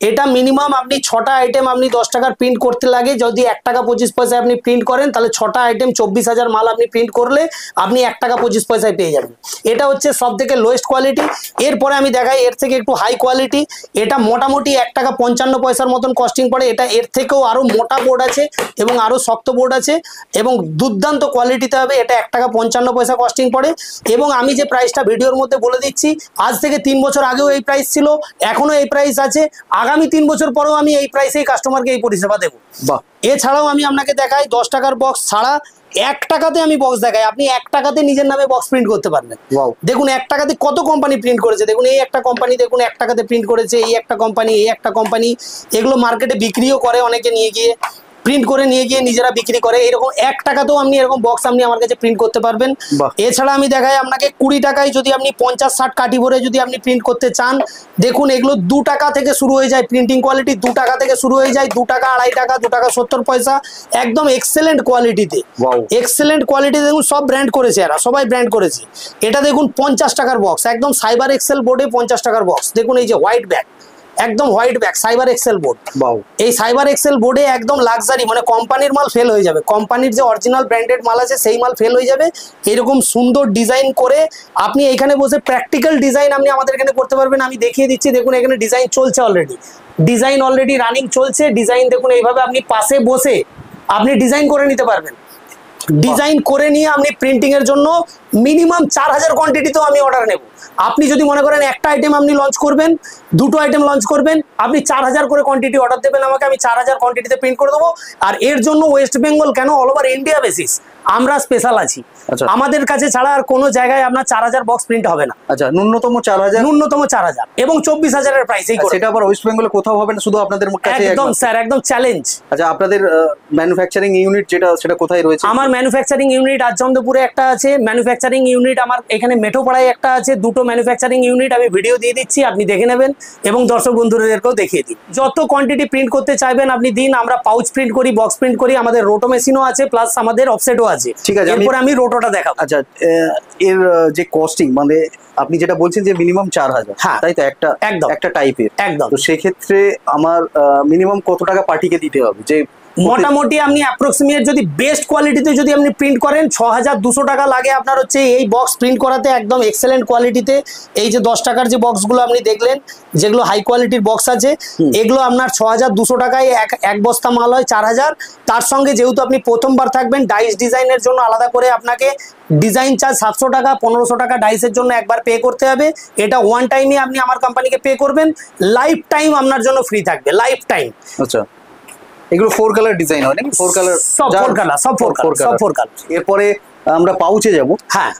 এটা মিনিমাম আপনি 6টা আইটেম আপনি 10 টাকার প্রিন্ট করতে লাগে, যদি 1 টাকা 25 পয়সায় আপনি প্রিন্ট করেন তাহলে 6টা আইটেম 24,000 মাল আপনি প্রিন্ট করলে আপনি 1 টাকা 25 পয়সায় পেয়ে যাবেন। এটা হচ্ছে সব থেকে লোয়েস্ট কোয়ালিটি। এরপরে আমি দেখাই এর থেকে একটু হাই কোয়ালিটি, এটা মোটামুটি 1 টাকা 55 পয়সার মতন কস্টিং পড়ে। এটা এর থেকেও আরো মোটা বোর্ড আছে এবং আরো শক্ত বোর্ড আছে এবং দুর্দান্ত কোয়ালিটিতে হবে। এটা 1 টাকা 55 পয়সা কস্টিং পড়ে। এবং আমি যে প্রাইসটা ভিডিওর মধ্যে বলে দিচ্ছি, আজ থেকে 3 বছর আগেও এই প্রাইস ছিল, এখনো এই প্রাইস আছে, আগামী 3 বছর পরেও আমি এই প্রাইসেই কাস্টমারকে এই পরিষেবা দেবো। এছাড়াও আমি আপনাকে দেখাই 10 টাকার বক্স ছাড়া 1 টাকাতে আমি বক্স দেখাই, আপনি 1 টাকাতে নিজের নামে বক্স প্রিন্ট করতে পারবেন। দেখুন 1 টাকাতে কত কোম্পানি প্রিন্ট করেছে, দেখুন এই একটা কোম্পানি দেখুন 1 টাকাতে প্রিন্ট করেছে, এই একটা কোম্পানি, এই একটা কোম্পানি, এগুলো মার্কেটে বিক্রিও করে, অনেকে নিয়ে গিয়ে প্রিন্ট করে নিয়ে গিয়ে নিজেরা বিক্রি করে। এরকম 1 টাকাতেও আপনি এরকম বক্স আপনি আমার কাছে প্রিন্ট করতে পারবেন। এছাড়া আমি দেখাই আপনাকে 20 টাকায় যদি আপনি 50-60 কাঠি ভরে যদি আপনি প্রিন্ট করতে চান, দেখুন এগুলো 2 টাকা থেকে শুরু হয়ে যায়, প্রিন্টিং কোয়ালিটি 2 টাকা থেকে শুরু হয়ে যায়, 2 টাকা 2.5 টাকা 2 টাকা 70 পয়সা, একদম এক্সেলেন্ট কোয়ালিটিতে। এক্সেলেন্ট কোয়ালিটি দেখুন, সব ব্র্যান্ড করেছে, এরা সবাই ব্র্যান্ড করেছে। এটা দেখুন 50 টাকার বক্স, একদম সাইবার এক্সেল বোর্ডে 50 টাকার বক্স। দেখুন এই যে হোয়াইট ব্যাগ, একদম white bag, cyber excel board. এই সাইবার এক্সেল বোর্ডে একদম লাক্সারি, মানে কোম্পানির মাল ফেল হয়ে যাবে, কোম্পানির যে অরিজিনাল ব্র্যান্ডেড মাল আছে সেই মাল ফেল হয়ে যাবে। এরকম সুন্দর ডিজাইন করে আপনি এখানে বসে প্র্যাকটিক্যাল ডিজাইন আপনি আমাদের এখানে করতে পারবেন। আমি দেখিয়ে দিচ্ছি, দেখুন এখানে ডিজাইন চলছে অলরেডি, ডিজাইন অলরেডি রানিং চলছে। ডিজাইন দেখুন এইভাবে আপনি পাশে বসে আপনি ডিজাইন করে নিতে পারবেন। ডিজাইন করে নিয়ে আপনি প্রিন্টিং এর জন্য মিনিমাম 4000 কোয়ান্টিটিতেও আমি অর্ডার নেব। আপনি যদি মনে করেন একটা আইটেম আপনি লঞ্চ করবেন, 2টো আইটেম লঞ্চ করবেন, আপনি 4000 করে কোয়ান্টিটি অর্ডার দেবেন আমাকে, আমি 4000 কোয়ান্টিটিতে প্রিন্ট করে দেবো। আর এর জন্য ওয়েস্ট বেঙ্গল কেন, অল ওভার ইন্ডিয়া বেসিস আমরা স্পেশাল আছি। আমাদের কাছে ছাড়া আর কোনো জায়গায় আপনার 4000 বক্স প্রিন্ট হবে না। আচ্ছা, ন্যূনতম 4000? ন্যূনতম 4000 এবং 24,000 এর প্রাইসেই করে। সেটা আবার ওয়েস্ট বেঙ্গলে কোথাও হবে না, শুধু আপনাদের কাছে? একদম স্যার, একদম চ্যালেঞ্জ। আচ্ছা, আপনাদের ম্যানুফ্যাকচারিং ইউনিট সেটা কোথায় রয়েছে? আমার ম্যানুফ্যাকচারিং ইউনিট আজমদপুরে একটা আছে, ম্যানুফ্যাকচারিং ইউনিট আমার এখানে মেঠোপাড়ায় একটা আছে, 2টো ম্যানুফ্যাকচারিং ইউনিট আমি ভিডিও দিয়ে দিচ্ছি, আপনি দেখে নেবেন এবং দর্শক বন্ধুদেরকেও দেখিয়ে দিই। যত কোয়ান্টিটি প্রিন্ট করতে চাইবেন আপনি দিন, আমরা পাউচ প্রিন্ট করি, বক্স প্রিন্ট করি, আমাদের রোটো মেশিনও আছে, প্লাস আমাদের অফসেটও আছে। ঠিক আছে, এরপরে আমি রোটোটা দেখাবো। আচ্ছা, এর যে কস্টিং, মানে আপনি যেটা বলছেন যে মিনিমাম 4000, তাই তো? একটা টাইপের, একদম। তো সেক্ষেত্রে আমার মিনিমাম কত টাকা পার্টিকে দিতে হবে যে মোটামুটি আপনি অ্যাপ্রক্সিমেট যদি বেস্ট কোয়ালিটিতে যদি আপনি প্রিন্ট করেন 6200 টাকা লাগে আপনার হচ্ছে এই বক্স প্রিন্ট করাতে, একদম এক্সেলেন্ট কোয়ালিটিতে। এই যে 10 টাকার যে বক্সগুলো আপনি দেখলেন, যেগুলো হাই কোয়ালিটির বক্স আছে, এগুলো আপনার 6200 টাকায় এক বস্তা মাল হয় 4000। তার সঙ্গে যেহেতু আপনি প্রথমবার থাকবেন, ডাইস ডিজাইনের জন্য আলাদা করে আপনাকে ডিজাইন চার্জ 700 টাকা, 1500 টাকা ডাইসের জন্য একবার পে করতে হবে। এটা ওয়ান টাইমে আপনি আমার কোম্পানিকে পে করবেন, লাইফ টাইম আপনার জন্য ফ্রি থাকবে, লাইফ টাইম। আচ্ছা, এগুলো 4 কালার ডিজাইন হয় নাকি? 4 কালার, সব 4 কালার, সব 4 কালার, সব 4 কালার। এরপরে আমরা পাউচে যাব। হ্যাঁ,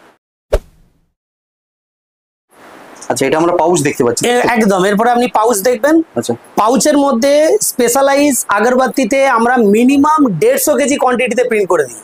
আচ্ছা, এটা আমরা পাউচ দেখতে পাচ্ছি একদম। এরপরে আপনি পাউচ দেখবেন। আচ্ছা, পাউচের মধ্যে স্পেশালাইজ আগরবাতিতে আমরা মিনিমাম 150 কেজি কোয়ান্টিটিতে প্রিন্ট করে দিই।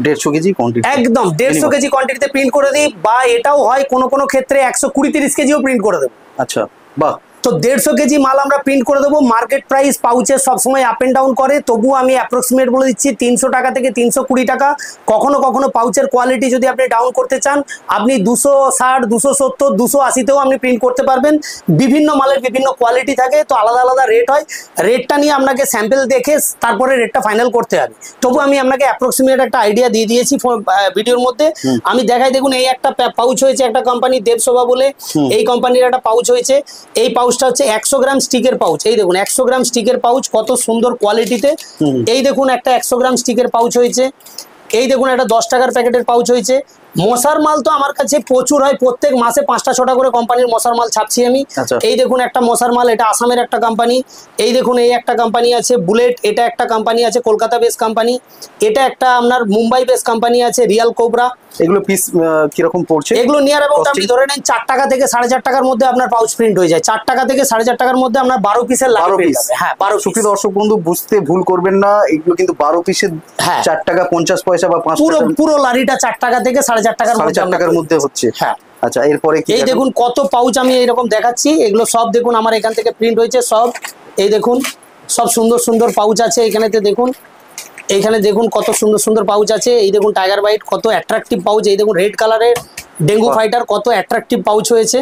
150 কেজি কোয়ান্টিটি, একদম 150 কেজি কোয়ান্টিটিতে প্রিন্ট করে দিই, বা এটাও হয় কোনো কোনো ক্ষেত্রে 120-30 কেজিও প্রিন্ট করে দেবো। আচ্ছা, বাহ। তো 150 কেজি মাল আমরা প্রিন্ট করে দেবো। মার্কেট প্রাইস পাউচের সবসময় আপ এন্ড ডাউন করে, তবুও আমি অ্যাপ্রক্সিমেট বলে দিচ্ছি 300 টাকা থেকে 320 টাকা। কখনো কখনো পাউচের কোয়ালিটি যদি আপনি ডাউন করতে চান, আপনি 260, 270, 280তেও আপনি প্রিন্ট করতে পারবেন। বিভিন্ন মালের বিভিন্ন কোয়ালিটি থাকে, তো আলাদা আলাদা রেট হয়। রেটটা নিয়ে আপনাকে স্যাম্পল দেখে তারপরে রেটটা ফাইনাল করতে হবে। তবু আমি আপনাকে অ্যাপ্রক্সিমেট একটা আইডিয়া দিয়ে দিয়েছি ভিডিওর মধ্যে। আমি দেখাই, দেখুন এই একটা পাউচ হয়েছে একটা কোম্পানি দেবশোভা বলে, এই কোম্পানির একটা পাউচ হয়েছে। এই পাউচটা হচ্ছে 100 গ্রাম স্টিকের পাউচ। এই দেখুন 100 গ্রাম স্টিকের পাউচ, কত সুন্দর কোয়ালিটিতে। এই দেখুন একটা 100 গ্রাম স্টিকের পাউচ হয়েছে। এই দেখুন একটা 10 টাকার প্যাকেটের পাউচ হয়েছে। মশার মাল তো আমার কাছে প্রচুর হয়, প্রত্যেক মাসে 5টা 6টা করে কোম্পানির মশার মাল ছাপছি আমি। এই দেখুন একটা মশার মাল, এটা আসামের একটা কোম্পানি। এই দেখুন এই একটা কোম্পানি আছে বুলেট, এটা একটা কোম্পানি আছে কলকাতা বেস কোম্পানি। এটা একটা আপনার মুম্বাই বেস কোম্পানি আছে রিয়াল কোবরা। এগুলো পিস কিরকম পড়ছে? এগুলো নিয়ার অ্যাবাউট আপনি ধরে নেন 4 টাকা থেকে 4.5 টাকার মধ্যে আপনার পাউচ প্রিন্ট হয়ে যায়। 4 টাকা থেকে 4.5 টাকার মধ্যে আপনার 12 পিসের লাইন প্রিন্ট হবে। হ্যাঁ, 12 পিস। সুপ্রিয় দর্শক বন্ধু, বুঝতে ভুল করবেন না, এগুলো কিন্তু 12 পিসের 4 টাকা 50 পয়সা বা 5 টাকা। পুরো লারিটা 4 টাকা থেকে 4.5 টাকার মধ্যে হচ্ছে। হ্যাঁ। আচ্ছা, এরপরে কি? এই দেখুন কত পাউচ আমি এইরকম দেখাচ্ছি, এগুলো সব দেখুন আমার এখান থেকে প্রিন্ট হয়েছে সব। এই দেখুন সব সুন্দর সুন্দর পাউচ আছে এখানেতে। দেখুন এইখানে দেখুন কত সুন্দর সুন্দর পাউচ আছে। এই দেখুন টাইগার বাইট, কত অ্যাট্রাকটিভ পাউচ। এই দেখুন রেড কালারের ডেঙ্গু ফাইটার, কত অ্যাট্রাকটিভ পাউচ হয়েছে,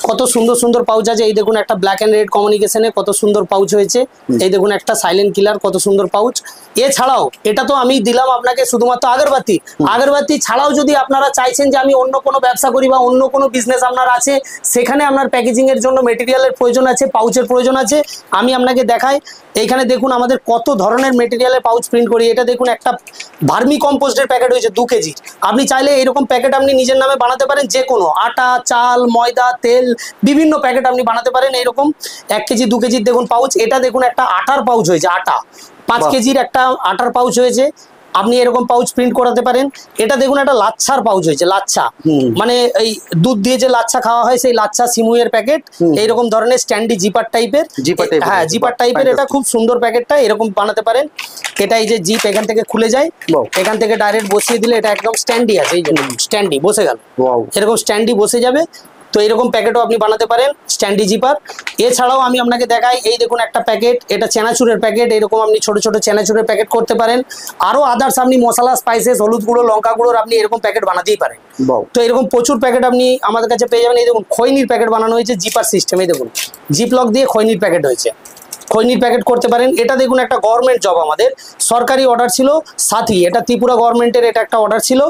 কত সুন্দর সুন্দর পাউচ আছে। এই দেখুন একটা ব্ল্যাক অ্যান্ড রেড কমিউনিকেশনে কত সুন্দর পাউচ হয়েছে। এই দেখুন একটা সাইলেন্ট কিলার, কত সুন্দর পাউচ। এছাড়াও এটা তো আমি দিলাম আপনাকে শুধুমাত্র আগরবাতি। আগরবাতি ছাড়াও যদি আপনারা চাইছেন যে আমি অন্য কোনো ব্যবসা করি বা অন্য কোনো বিজনেস আপনার আছে, সেখানে আপনার প্যাকেজিং এর জন্য মেটেরিয়ালের প্রয়োজন আছে, পাউচের প্রয়োজন আছে, আমি আপনাকে দেখাই। এইখানে দেখুন আমাদের কত ধরনের মেটেরিয়ালের পাউচ প্রিন্ট করি। এটা দেখুন একটা ভার্মি কম্পোস্টের প্যাকেট হয়েছে 2 কেজি। আপনি চাইলে এরকম প্যাকেট আপনি নিজের নামে বানাতে পারেন, যে কোনো আটা, চাল, ময়দা, তেল, বিভিন্ন প্যাকেট আপনি বানাতে পারেন এইরকম। 1 কেজি 2 কেজির দেখুন পাউচ। এটা দেখুন একটা আটার পাউচ হয়েছে, আটা 5 কেজির একটা আটার পাউচ হয়েছে, আপনি এরকম পাউচ প্রিন্ট করাতে পারেন। এটা দেখুন একটা লাচ্ছার পাউচ হয়েছে, লাচ্ছা মানে এই দুধ দিয়ে যে লাচ্ছা খাওয়া হয়, সেই লাচ্ছা সিমুয়ের প্যাকেট। এইরকম ধরনের স্ট্যান্ডি জিপার টাইপের, হ্যাঁ জিপার টাইপের, এটা খুব সুন্দর প্যাকেটটা, এরকম বানাতে পারেন। এটা এই যে জিপ এখান থেকে খুলে যায়, এখান থেকে ডাইরেক্ট বসিয়ে দিলে এটা একদম স্ট্যান্ডি আছে। এই যে স্ট্যান্ডি বসে গেল, এরকম স্ট্যান্ডি বসে যাবে। তো এরকম প্যাকেটও আপনি বানাতে পারেন, স্ট্যান্ডি জিপার। এছাড়াও আমি আপনাকে দেখাই, এই দেখুন একটা প্যাকেট, এটা চেনাচুরের প্যাকেট। এরকম আপনি ছোট ছোট চেনাচুরের প্যাকেট করতে পারেন। আরো আদার্স আপনি মশলা, স্পাইসেস, হলুদ গুঁড়ো, লঙ্কা গুঁড়োর আপনি এরকম প্যাকেট বানাতেই পারেন। তো এরকম প্রচুর প্যাকেট আপনি আমাদের কাছে পেয়ে যাবেন। এই দেখুন খৈনির প্যাকেট বানানো হয়েছে জিপার সিস্টেম। এই দেখুন জিপ লক দিয়ে খৈনির প্যাকেট হয়েছে, খৈনির প্যাকেট করতে পারেন। এটা দেখুন একটা গভর্নমেন্ট জব, আমাদের সরকারি অর্ডার ছিল সাথী, এটা ত্রিপুরা গভর্নমেন্টের এটা একটা অর্ডার ছিল।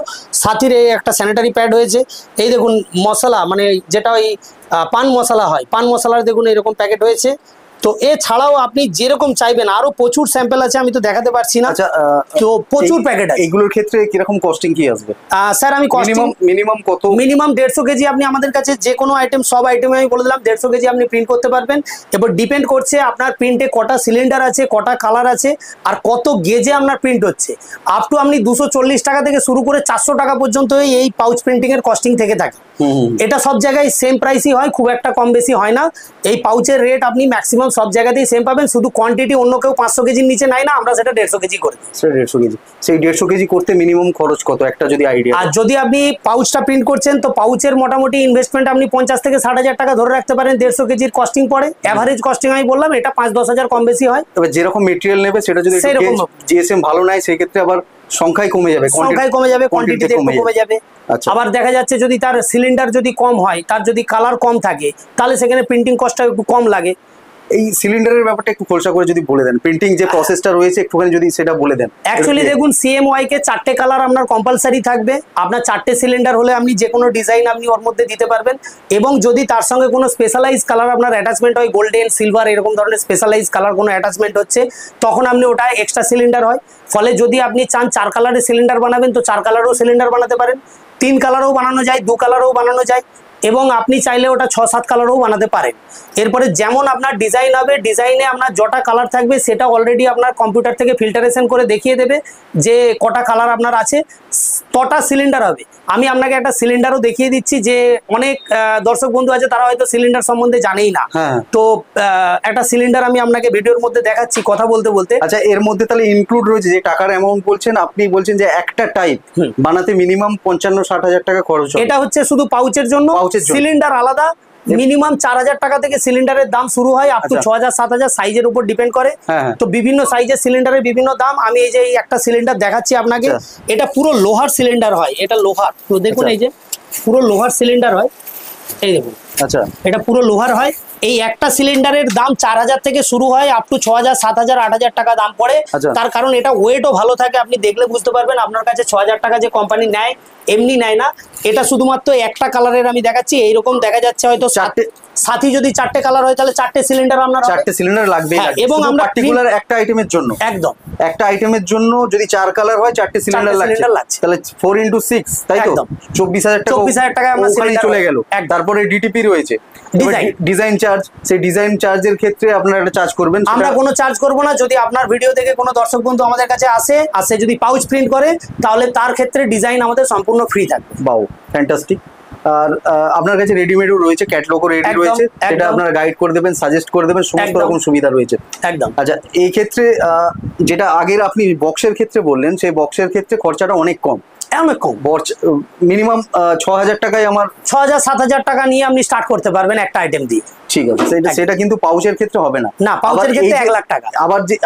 সাথীর এই একটা স্যানিটারি প্যাড হয়েছে। এই দেখুন মশলা, মানে যেটা ওই পান মশলা হয়, পান মশলার দেখুন এরকম প্যাকেট হয়েছে। তো এছাড়াও আপনি যেরকম চাইবেন, আরো প্রচুর স্যাম্পল আছে, আমি তো দেখাতে পারছি না। তো প্রচুর প্যাকেট আছে। এগুলোর ক্ষেত্রে কিরকম কস্টিং কি আসবে? স্যার আমি মিনিমাম কত? মিনিমাম 150 কেজি আপনি আমাদের কাছে যে কোনো আইটেম, সব আইটেমে আমি বলে দিলাম 150 কেজি আপনি প্রিন্ট করতে পারবেন। এবার ডিপেন্ড করছে আপনার প্রিন্টে কটা সিলিন্ডার আছে, কটা কালার আছে, আর কত গেজে আপনার প্রিন্ট হচ্ছে। আপ টু আপনি 240 টাকা থেকে শুরু করে 400 টাকা পর্যন্ত এই পাউচ প্রিন্টিং এর কস্টিং থেকে থাকে। এটা সব জায়গায় সেম প্রাইসই হয়, খুব একটা কম বেশি হয় না। এই পাউচের রেট আপনি ম্যাক্সিমাম সব জায়গাতেই সেম পাবেন, শুধু কোয়ান্টিটি অন্য কেউ 500 কেজির নিচে নেয় না, আমরা সেটা 150 কেজি করি। 150 কেজি, সেই 150 কেজি করতে মিনিমাম খরচ কত একটা যদি আইডিয়া? আর যদি আপনি পাউচটা প্রিন্ট করছেন, তো পাউচের মোটামুটি ইনভেস্টমেন্ট আপনি 50 থেকে 60,000 টাকা ধরে রাখতে পারেন। 150 কেজির কস্টিং পড়ে, এভারেজ কস্টিং আমি বললাম, এটা 5-10 হাজার কম বেশি হয়। তবে যেরকম মেটেরিয়াল নেবে সেটা যদি জিএসএম ভালো নাই, সেই ক্ষেত্রে আবার সংখ্যায় কমে যাবে, কোয়ান্টিটিতে একটু কমে যাবে। আবার দেখা যাচ্ছে যদি তার সিলিন্ডার যদি কম হয়, তার যদি কালার কম থাকে, তাহলে সেখানে প্রিন্টিং কস্টটা একটু কম লাগে। এই সিলিন্ডারের ব্যাপারটা একটু খোলসা করে যদি বলে দেন, প্রিন্টিং যে প্রসেসটা রয়েছে একটুখানি যদি সেটা বলে দেন। অ্যাকচুয়ালি দেখুন CMY কে 4টে কালার আপনার কম্পালসারি থাকবে। আপনার 4টে সিলিন্ডার হলে আপনি যে কোনো ডিজাইন আপনি ওর মধ্যে দিতে পারবেন, এবং যদি তার সঙ্গে কোনো স্পেশালাইজ কালার আপনার অ্যাটাচমেন্ট হয়, গোল্ডেন, সিলভার এরকম ধরনের স্পেশালাইজ কালার কোনো অ্যাটাচমেন্ট হচ্ছে, তখন আপনি ওটা এক্সট্রা সিলিন্ডার হয়। ফলে যদি আপনি চান 4 কালারের সিলিন্ডার বানাবেন তো 4 কালারও সিলিন্ডার বানাতে পারেন, 3 কালারও বানানো যায়, 2 কালারও বানানো যায়, এবং আপনি চাইলে ওটা 6-7 কালারও বানাতে পারেন। এরপরে যেমন আপনার ডিজাইন হবে, ডিজাইনে আপনার যটা কালার থাকবে সেটা অলরেডি আপনার কম্পিউটার থেকে ফিল্টারেশন করে দেখিয়ে দেবে যে কটা কালার আপনার আছে, কটা সিলিন্ডার হবে। আমি আপনাকে একটা সিলিন্ডারও দেখিয়ে দিচ্ছি, যে অনেক দর্শক বন্ধু আছে তারা হয়তো সিলিন্ডার সম্বন্ধে জানেই না। তো একটা সিলিন্ডার আমি আপনাকে ভিডিওর মধ্যে দেখাচ্ছি কথা বলতে বলতে। আচ্ছা, এর মধ্যে তাহলে ইনক্লুড রয়েছে যে টাকার অ্যামাউন্ট বলছেন আপনি, বলছেন যে একটা টাইপ বানাতে মিনিমাম 55-60 হাজার টাকা খরচ হবে। এটা হচ্ছে শুধু পাউচের জন্য, সিলিন্ডার আলাদা মিনিমাম 4000 টাকা থেকে সিলিন্ডারের দাম শুরু হয়, আপ টু 6000-7000 সাইজের উপর ডিপেন্ড করে। তো বিভিন্ন সাইজের সিলিন্ডারের বিভিন্ন দাম। আমি এই যে একটা সিলিন্ডার দেখাচ্ছি আপনাকে, এটা পুরো লোহার সিলিন্ডার হয়, এটা লোহার, তো দেখুন এই যে পুরো লোহার সিলিন্ডার হয়, এই দেখুন। আচ্ছা, এটা পুরো লোহার হয়। এই একটা সিলিন্ডারের দাম 4000 থেকে শুরু হয়, আপ টু 6000, 7000, 8000 টাকা দাম পড়ে। তার কারণ এটা ওয়েটও ভালো থাকে, আপনি দেখলে বুঝতে পারবেন। আপনার কাছে 6000 টাকা যে কোম্পানি নেয় এমনি নেয় না, এটা শুধুমাত্র একটা কালারের আমি দেখাচ্ছি। এইরকম দেখা যাচ্ছে হয়তো সাথী যদি 4টে কালার হয় তাহলে 4টে সিলিন্ডার আপনার 4টে সিলিন্ডার লাগবে, এবং আমরা পার্টিকুলার একটা আইটেমের জন্য, একদম একটা আইটেমের জন্য যদি 4 কালার হয় 4টে সিলিন্ডার লাগছে, তাহলে 4x6 তাই তো 24000 টাকা, 24000 টাকা আমরা সিলিন্ডার চলে গেল। তারপরে ডিটিপি রয়েছে, ডিজাইন চার্জ, সেই ডিজাইন চার্জের ক্ষেত্রে আপনারা একটা চার্জ করবেন। আমরা কোনো চার্জ করব না। যদি আপনার ভিডিও থেকে কোনো দর্শক বন্ধু আমাদের কাছে আসে যদি পাউচ প্রিন্ট করে, তাহলে তার ক্ষেত্রে ডিজাইন আমাদের সম্পূর্ণ ফ্রি থাকবে। বাও, ফ্যান্টাস্টিক। আর আপনার কাছে রেডিমেডও রয়েছে, ক্যাটালগও রেডি রয়েছে, সেটা আপনারা গাইড করে দেবেন, সাজেস্ট করে দেবেন, সমস্ত রকম সুবিধা রয়েছে একদম। আচ্ছা, এই ক্ষেত্রে যেটা আগের আপনি বক্সের ক্ষেত্রে বললেন, সেই বক্সের ক্ষেত্রে খরচাটা অনেক কম, অনেক কম। মিনিমাম 6000 টাকায় আমার 6000-7000 টাকা নিয়ে আপনি স্টার্ট করতে পারবেন একটা আইটেম দিয়ে। ঠিক আছে, সেটা কিন্তু পাউচের ক্ষেত্রে হবে না। না, পাউচের ক্ষেত্রে 1 লাখ টাকা।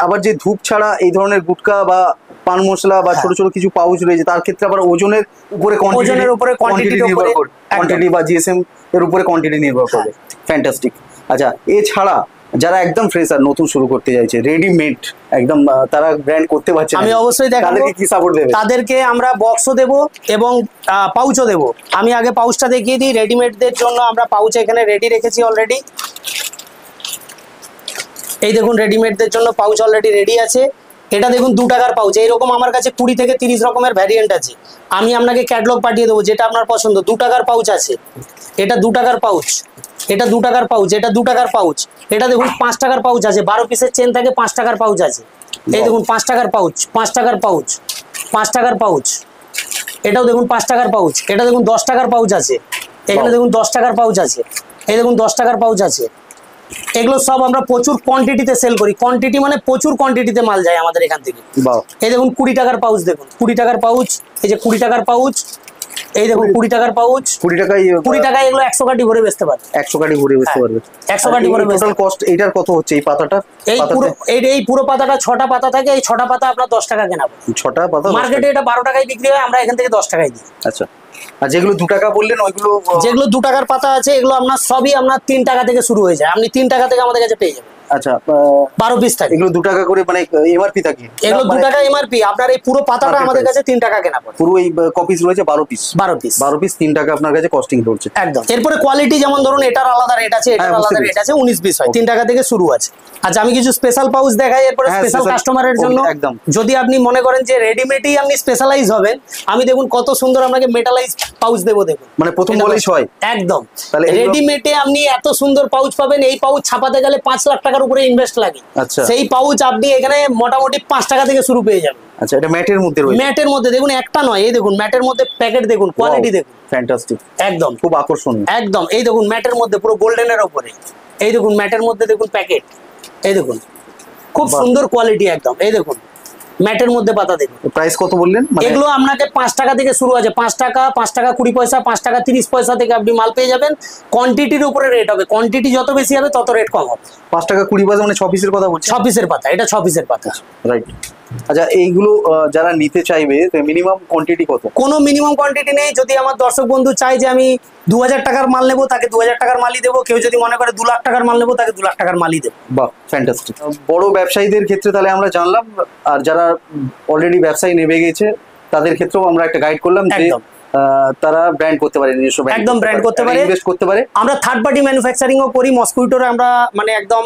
আবার যে ধূপ ছাড়া এই ধরনের গুটকা বা পান মশলা বা ছোট ছোট কিছু পাউচ রয়েছে, তার ক্ষেত্রে আবার ওজনের উপরে কোয়ান্টিটি বা জিএসএম এর উপরে কোয়ান্টিটি নির্ভর করবে। ফ্যান্টাস্টিক। আচ্ছা, এছাড়া যারা একদম ফ্রেশার, নতুন শুরু করতে চাইছে, রেডিমেড একদম, তারা ব্র্যান্ড করতে পারছে, আমি অবশ্যই দেখাবো তাদেরকে কি সাপোর্ট দেবে? তাদেরকে আমরা বক্সও দেব এবং পাউচও দেব। আমি আগে পাউচটা দেখিয়ে দিই। রেডিমেডদের জন্য আমরা পাউচ এখানে রেডি রেখেছি অলরেডি। এই দেখুন, রেডিমেডদের জন্য পাউচ অলরেডি রেডি আছে। এটা দেখুন 2 টাকার পাউচ। এইরকম আমার কাছে 20 থেকে 30 রকমের ভ্যারিয়েন্ট আছে। আমি আপনাকে ক্যাটালগ পাঠিয়ে দেবো, যেটা আপনার পছন্দ। 2 টাকার পাউচ আছে, এটা 2 টাকার পাউচ, এটা 2 টাকার পাউচ, এটা 2 টাকার পাউচ। এটা দেখুন 5 টাকার পাউচ আছে, 12 পিসের চেন থাকে, 5 টাকার পাউচ আছে। এই দেখুন 5 টাকার পাউচ, 5 টাকার পাউচ, 5 টাকার পাউচ। এটাও দেখুন 5 টাকার পাউচ। এটা দেখুন 10 টাকার পাউচ আছে, এখানে দেখুন 10 টাকার পাউচ আছে, এই দেখুন 10 টাকার পাউচ আছে। এগুলো সব আমরা প্রচুর কোয়ান্টিটিতে সেল করি। কোয়ান্টিটি মানে প্রচুর কোয়ান্টিটিতে মাল যায় আমাদের এখান থেকে। এই দেখুন 20 টাকার পাউচ, দেখুন 20 টাকার পাউচ, এই যে 20 টাকার পাউচ, এই দেখুন 20 টাকার পাউচ। 20 টাকায় এগুলো 100 কাঠি ভরে বেচতে পারবে, 100 কাঠি ভরে বেচতে পারবে। 100 কাঠি ভরে। টোটাল কস্ট এইটার কত হচ্ছে এই পাতাটা? এই পুরো পাতাটা 6টা পাতা থাকে। এই 6টা পাতা আপনার 10 টাকা কেনাবো। 6টা পাতা মার্কেটে এটা 12 টাকায় বিক্রি হয়, আমরা এখান থেকে 10 টাকায় দিই। আচ্ছা, আর যেগুলো 2 টাকা বললেন ওইগুলো, যেগুলো 2 টাকার পাতা আছে, এগুলো আপনার সবই আপনার 3 টাকা থেকে শুরু হয়ে যায়। আপনি 3 টাকা থেকে আমাদের কাছে পেয়ে যাবেন। আচ্ছা, 12 পিস থাকে। এগুলো 2 টাকা করে, মানে এমআরপি থাকে? এগুলো 2 টাকা এমআরপি। আপনার এই পুরো পাতাটা আমাদের কাছে 3 টাকা কেনা পড়ে। পুরো এই কপিস রয়েছে 12 পিস, 12 পিস 3 টাকা আপনার কাছে কস্টিং পড়ছে একদম। এরপরে কোয়ালিটি যেমন ধরুন এটার আলাদা রেট আছে, এটার আলাদা রেট আছে। 19 পিস হয়, 3 টাকা থেকে শুরু আছে। আচ্ছা, আমি কিছু স্পেশাল পাউচ দেখাই এরপরে স্পেশাল কাস্টমারের জন্য। যদি আপনি মনে করেন যে রেডিমেডই আপনি স্পেশালাইজ হবেন, আমি দেখুন কত সুন্দর আপনাকে মেটালাইজ পাউচ দেবো। দেখুন, মানে প্রথম বলেই হয় একদম। তাহলে রেডিমেডে আপনি এত সুন্দর পাউচ পাবেন। এই পাউচ ছাপাতে গেলে 5 লাখ টাকার উপরে ইনভেস্ট লাগে। আচ্ছা, সেই পাউচ আপনি এখানে মোটামুটি 5 টাকা থেকে শুরু পেয়ে যাবেন। আচ্ছা, এটা ম্যাটের মধ্যে রয়েছে। ম্যাটের মধ্যে দেখুন, একটা নয়, এই দেখুন ম্যাটের মধ্যে প্যাকেট দেখুন, কোয়ালিটি দেখুন, ফ্যান্টাস্টিক একদম খুব আকর্ষণীয় একদম। এই দেখুন ম্যাটের মধ্যে পুরো গোল্ডেনের উপরে, এই দেখুন ম্যাটের মধ্যে দেখুন প্যাকেট, এই দেখুন খুব সুন্দর কোয়ালিটি একদম। এই দেখুন ম্যাটের মধ্যে পাতা দেখুন। প্রাইস কত বললেন? এগুলো আপনাকে 5 টাকা থেকে শুরু আছে। 5 টাকা, 5 টাকা 20 পয়সা, 5 টাকা 30 পয়সা থেকে আপনি মাল পেয়ে যাবেন। কোয়ান্টিটির উপরে রেট হবে, কোয়ান্টিটি যত বেশি হবে তত রেট কম হবে। 5 টাকা 20 পয়সা মানে 6 পিসের কথা বলছি। 6 পিসের পাতা, এটা 6 পিসের পাতা, রাইট। আচ্ছা, এইগুলো যারা নিতে চাইবে মিনিমাম কোয়ান্টিটি কত? কোনো মিনিমাম কোয়ান্টিটি নেই। যদি আমার দর্শক বন্ধু চাই যে আমি 2000 টাকার মাল নেবো, তাকে 2000 টাকার মালই দেবো। কেউ যদি মনে করে 2 লাখ টাকার মাল নেবো, তাকে 2 লাখ টাকার মালই দেবো। বাহ, ফ্যান্টাস্টিক। বড় ব্যবসায়ীদের ক্ষেত্রে তাহলে আমরা জানলাম, আর যারা অলরেডি ব্যবসায়ী নেমে গেছে তাদের ক্ষেত্রেও আমরা একটা গাইড করলাম যে তারা ব্র্যান্ড করতে পারে, নিজস্ব একদম ব্র্যান্ড করতে পারে, ইনভেস্ট করতে পারে। আমরা থার্ড পার্টি ম্যানুফ্যাকচারিংও করি। মসকুইটোর আমরা মানে একদম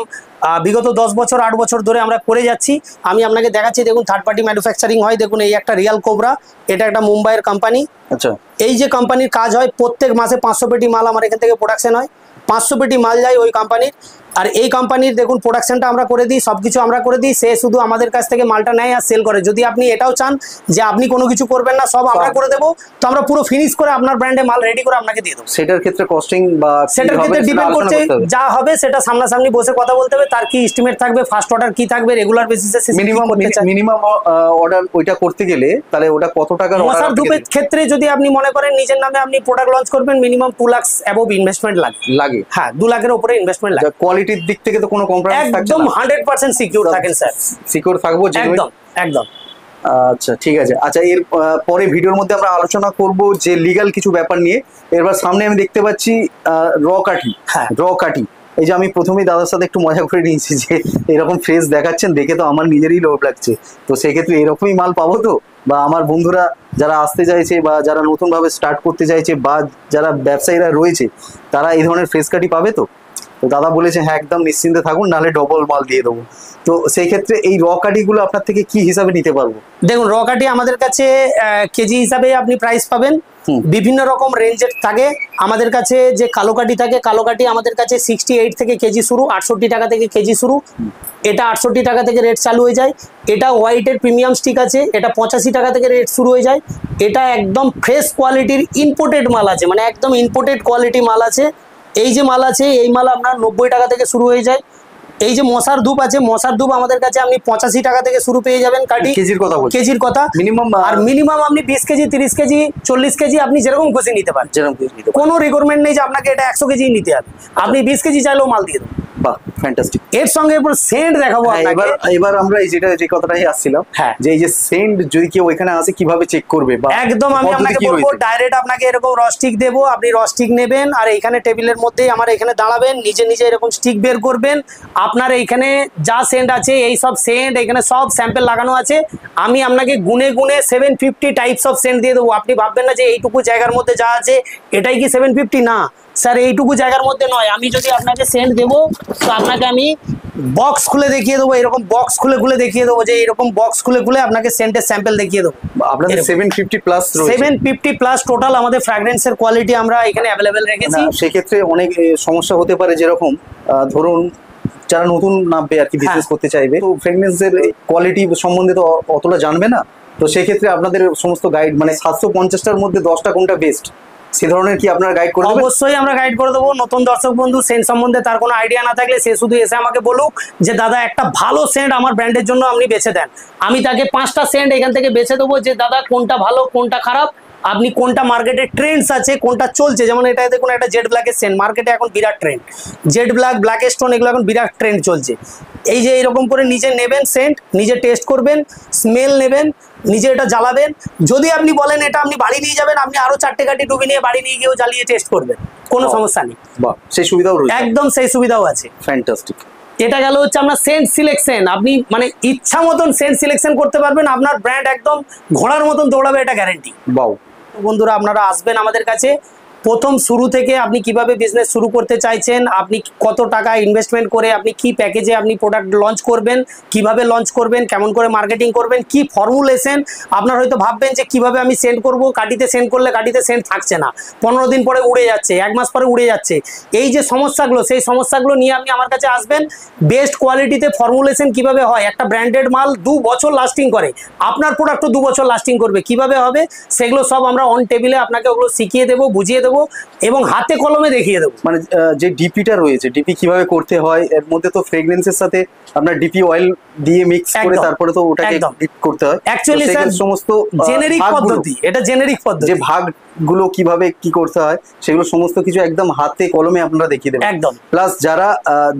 বিগত 10 বছর 8 বছর ধরে আমরা করে যাচ্ছি। আমি আপনাকে দেখাচ্ছি, দেখুন থার্ড পার্টি ম্যানুফ্যাকচারিং হয়। দেখুন এই একটা রিয়াল কোবরা, এটা একটা মুম্বাইয়ের কোম্পানি। আচ্ছা, এই যে কোম্পানির কাজ হয়, প্রত্যেক মাসে 500 পেটি মাল আমার এখান থেকে প্রোডাকশন হয়। 500 পেটি মাল যায় ওই কোম্পানির। আর এই কোম্পানির দেখুন প্রোডাকশনটা আমরা করে দিই, সব কিছু আমরা করে দিই। সে শুধু আমাদের কাছ থেকে মালটা নেয় আর সেল করে। যদি আপনি এটাও চান যে আপনি কোনো কিছু করবেন না, সব আমরা করে দেবো, তো আমরা পুরো ফিনিশ করে আপনার ব্র্যান্ডে মাল রেডি করে আপনাকে দিয়ে দেবো। সেটার ক্ষেত্রে কস্টিং বা সেটার ক্ষেত্রে ডিপেন্ড করছে, যা হবে সেটা সামনাসামনি বসে কথা বলতে হবে। তার কি এস্টিমেট থাকবে, ফার্স্ট অর্ডার কি থাকবে, রেগুলার বেসিসে মিনিমাম অর্ডার ওইটা করতে গেলে তাহলে ওটা কত টাকার অর্ডার? মশার ধূপের ক্ষেত্রে যদি আপনি মনে করেন নিজের নামে আপনি প্রোডাক্ট লঞ্চ করবেন, মিনিমাম 2 লাখ অ্যাবভ ইনভেস্টমেন্ট লাগে। হ্যাঁ, 2 লাখের উপরে ইনভেস্টমেন্ট লাগে। কোয়ালিটির দিক থেকে তো কোনো কম্প্রোমাইজ থাকছে না? একদম 100% সিকিউর থাকেন স্যার। সিকিউর থাকবো একদম একদম। আচ্ছা, ঠিক আছে। আচ্ছা, এর পরে ভিডিওর মধ্যে আমরা আলোচনা করব যে লিগ্যাল কিছু ব্যাপার নিয়ে। এবার সামনে আমি দেখতে পাচ্ছি র কাঠি। হ্যাঁ, র কাঠি। এই যে আমি প্রথমেই দাদার সাথে একটু মজা করে নিয়েছি যে এরকম ফ্রেশ দেখাচ্ছেন, দেখে তো আমার নিজেরই লোভ লাগছে। তো সেক্ষেত্রে এরকমই মাল পাবো তো? বা আমার বন্ধুরা যারা আসতে চাইছে বা যারা নতুনভাবে স্টার্ট করতে চাইছে বা যারা ব্যবসায়ীরা রয়েছে, তারা এই ধরনের ফ্রেশ কাঠি পাবে তো? তো দাদা বলেছে হ্যাঁ, একদম নিশ্চিন্তে থাকুন, নাহলে ডবল মাল দিয়ে দেবো। তো সেই ক্ষেত্রে এই র কাঠিগুলো আপনার থেকে কি হিসাবে নিতে পারবো? দেখুন, র কাঠি আমাদের কাছে কেজি হিসাবে আপনি প্রাইস পাবেন। বিভিন্ন রকম রেঞ্জের থাকে আমাদের কাছে। যে কালো কাঠি থাকে, কালো কাঠি আমাদের কাছে 68 থেকে কেজি শুরু, 68 টাকা থেকে কেজি শুরু। এটা 68 টাকা থেকে রেট চালু হয়ে যায়। এটা হোয়াইটের প্রিমিয়াম স্টিক আছে, এটা 85 টাকা থেকে রেট শুরু হয়ে যায়। এটা একদম ফ্রেশ কোয়ালিটির ইম্পোর্টেড মাল আছে, মানে একদম ইম্পোর্টেড কোয়ালিটি মাল আছে। এই যে মাল আছে, এই মাল আপনার 90 টাকা থেকে শুরু হয়ে যায়। এই যে মশার ধূপ আছে, মশার ধূপ আমাদের কাছে আপনি 85 টাকা থেকে শুরু পেয়ে যাবেন কাঠি। কেজির কথা মিনিমাম। আর মিনিমাম আপনি 20 কেজি, 30 কেজি, 40 কেজি আপনি যেরকম খুশি নিতে পারেন। কোনো রিকোয়ারমেন্ট নেই যে আপনাকে এটা 100 কেজি নিতে হবে। আপনি 20 কেজি চাইলেও মাল দিয়ে দেবো। বাহ, ফ্যান্টাস্টিক। এর সঙ্গে এরপর সেন্ট দেখাবো আপনাকে। এবার আমরা এই যে কথাটাই আসছিলাম, হ্যাঁ, যে এই যে সেন্ট যদি কেউ এখানে আসে কিভাবে চেক করবে? বা একদম আমি আপনাকে বলবো, ডাইরেক্ট আপনাকে এরকম রস্টিক দেবো, আপনি রস্টিক নেবেন আর এইখানে টেবিলের মধ্যেই আমার এখানে দাঁড়াবেন, নিজে নিজে এরকম স্টিক বের করবেন। আপনার এইখানে যা সেন্ট আছে, এই সব সেন্ট এখানে সব স্যাম্পল লাগানো আছে। আমি আপনাকে গুনে গুনে 750 টাইপস অফ সেন্ট দিয়ে দেবো। আপনি ভাববেন না যে এইটুকু জায়গার মধ্যে যা আছে এটাই কি 750, না স্যার, এইটুকু জায়গার মধ্যে নয়। আমি যদি আপনাকে সেন্ট দেবো, তো আপনাকে আমি বক্স খুলে দেখিয়ে দেবো, এরকম বক্স খুলে খুলে দেখিয়ে দেবো, যে এরকম বক্স খুলে খুলে আপনাকে সেন্টের স্যাম্পল দেখিয়ে দেবো। আপনাদের 750 প্লাস টোটাল আমাদের ফ্র্যাগরেন্সের কোয়ালিটি আমরা এখানে অ্যাভেলেবেল রেখেছি। সেক্ষেত্রে অনেক সমস্যা হতে পারে, যেরকম ধরুন যারা নতুন নামবে আর কি, বিজনেস করতে চাইবে, তো ফ্র্যাগরেন্সের কোয়ালিটি সম্বন্ধে তো অতটা জানবে না। তো সেক্ষেত্রে আপনাদের সমস্ত গাইড, মানে 750টার মধ্যে 10টা কোনটা বেস্ট, সে ধরনের কি আপনারা গাইড করে দেবেন? অবশ্যই আমরা গাইড করে দেবো। নতুন দর্শক বন্ধু সেন্ট সম্বন্ধে তার কোনো আইডিয়া না থাকলে সে শুধু এসে আমাকে বলুক যে দাদা একটা ভালো সেন্ট আমার ব্র্যান্ডের জন্য আপনি বেছে দেন। আমি তাকে 5টা সেন্ট এখান থেকে বেছে দেবো, যে দাদা কোনটা ভালো কোনটা খারাপ, আপনি কোনটা মার্কেটে ট্রেন্ডস আছে, কোনটা চলছে। যেমন এটা দেখুন, একটা জেড ব্ল্যাকের সেন্ট মার্কেটে এখন বিরাট trend. Jade black, black stone, এগুলো এখন বিরাট ট্রেন্ড চলছে। এই যে এরকম করে নিজে নেবেন সেন্ট, নিজে টেস্ট করবেন, স্মেল নেবেন, নিজে এটা জ্বালাবেন। যদি আপনি বলেন এটা আপনি বাড়ি নিয়ে যাবেন, আপনি আরো 4টে কাঠি ডুবি নিয়ে বাড়ি নিয়ে গিয়েও জ্বালিয়ে টেস্ট করবেন, কোনো সমস্যা নেই। বাহ, সেই সুবিধাও রয়েছে। একদম সেই সুবিধাও আছে। ফ্যান্টাস্টিক। এটা গেল হচ্ছে আপনার সেন্ট সিলেকশন। আপনি মানে ইচ্ছা মতন সেন্ট সিলেকশন করতে পারবেন, আপনার ব্র্যান্ড একদম ঘোড়ার মতন দৌড়াবে, এটা গ্যারেন্টি। বাউ। বন্ধুরা, আপনারা আসবেন আমাদের কাছে। প্রথম শুরু থেকে আপনি কিভাবে বিজনেস শুরু করতে চাইছেন, আপনি কত টাকা ইনভেস্টমেন্ট করে আপনি কি প্যাকেজে আপনি প্রোডাক্ট লঞ্চ করবেন, কিভাবে লঞ্চ করবেন, কেমন করে মার্কেটিং করবেন, কি ফর্মুলেশন। আপনার হয়তো ভাববেন যে কিভাবে আমি সেন্ড করব, কাটিতে সেন্ড করলে কাটিতে সেন্ড থাকছে না, 15 দিন পরে উড়ে যাচ্ছে, 1 মাস পরে উড়ে যাচ্ছে। এই যে সমস্যাগুলো, সেই সমস্যাগুলো নিয়ে আপনি আমার কাছে আসবেন। বেস্ট কোয়ালিটিতে ফর্মুলেশন কিভাবে হয়, একটা ব্র্যান্ডেড মাল 2 বছর লাস্টিং করে, আপনার প্রোডাক্টও 2 বছর লাস্টিং করবে, কিভাবে হবে সেগুলো সব আমরা অন টেবিলে আপনাকে ওগুলো শিখিয়ে দেবো, বুঝিয়ে দেবো। দেবো এবং হাতে কলমে দেখিয়ে দেবো। মানে যে ডিপিটা রয়েছে, ডিপি কিভাবে করতে হয়, এর মধ্যে তো ফ্রেগনেন্সের সাথে আপনার ডিপি অয়েল দিয়ে মিক্স করে তারপরে তো ওটাকে ডিপ করতে হয়। অ্যাকচুয়ালি স্যার সমস্ত জেনেরিক পদ্ধতি, এটা জেনেরিক পদ্ধতি, যে ভাগগুলো কিভাবে কি করতে হয় সেগুলো সমস্ত কিছু একদম হাতে কলমে আপনারা দেখিয়ে দেবেন একদম। প্লাস যারা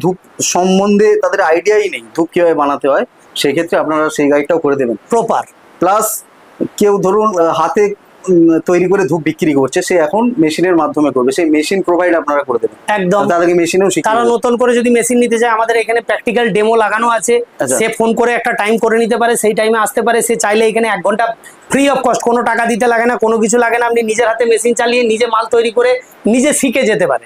ধূপ সম্বন্ধে তাদের আইডিয়াই নেই ধূপ কিভাবে বানাতে হয়, সেক্ষেত্রে আপনারা সেই গাইডটাও করে দেবেন প্রপার। প্লাস কেউ ধরুন হাতে তৈরি করে ধূপ বিক্রি করছে, সে এখন মেশিনের মাধ্যমে করবে, সেই মেশিন প্রোভাইড আপনারা করে দেবেন একদম। তাদেরকে মেশিনেও শিখিয়ে তারা নতুন করে যদি মেশিন নিতে চায় আমাদের এখানে প্র্যাকটিক্যাল ডেমো লাগানো আছে। সে ফোন করে একটা টাইম করে নিতে পারে, সেই টাইমে আসতে পারে। সে চাইলে এখানে 1 ঘন্টা ফ্রি অফ কস্ট, কোনো টাকা দিতে লাগে না, কোনো কিছু লাগে না। আপনি নিজের হাতে মেশিন চালিয়ে নিজে মাল তৈরি করে নিজে শিখে যেতে পারে,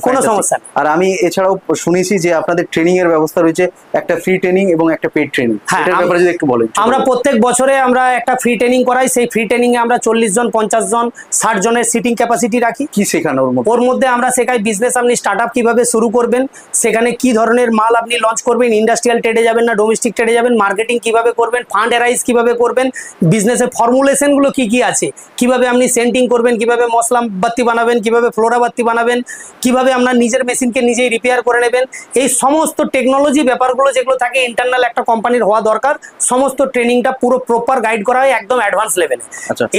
কোনো সমস্যা নেই। আর আমি এছাড়াও শুনেছি যে আপনাদের ট্রেনিং এর ব্যবস্থা রয়েছে, একটা ফ্রি ট্রেনিং এবং একটা পেড ট্রেনিং, এটার ব্যাপারে যদি একটু বলেন। আমরা প্রত্যেক বছরে আমরা একটা ফ্রি ট্রেনিং করাই। সেই ফ্রি ট্রেনিং এ আমরা 40 জন, 50 জন, 60 জনের সিটিং ক্যাপাসিটি রাখি। কি শেখানো ওর মধ্যে আমরা শেখাই বিজনেস আপনি স্টার্ট আপ কিভাবে শুরু করবেন, সেখানে কি ধরনের মাল আপনি লঞ্চ করবেন, ইন্ডাস্ট্রিয়াল ট্রেডে যাবেন না ডোমেস্টিক ট্রেডে যাবেন, মার্কেটিং কিভাবে করবেন, ফান্ড রাইজ কিভাবে করবেন, বিজনেসের ফর্মুলেশন গুলো কি কি আছে, কিভাবে আপনি সেন্টিং করবেন, কিভাবে মশলা বাতি বানাবেন, কিভাবে ফ্লোরা বাতি বানাবেন, কিভাবে আপনার নিজের মেশিনকে নিজেই রিপেয়ার করে নেবেন, এই সমস্ত টেকনোলজি ব্যাপারগুলো যেগুলো থাকে ইন্টারনাল একটা কোম্পানির হওয়া দরকার, সমস্ত ট্রেনিংটা পুরো প্রপার গাইড করা হয় একদম অ্যাডভান্স লেভেলে।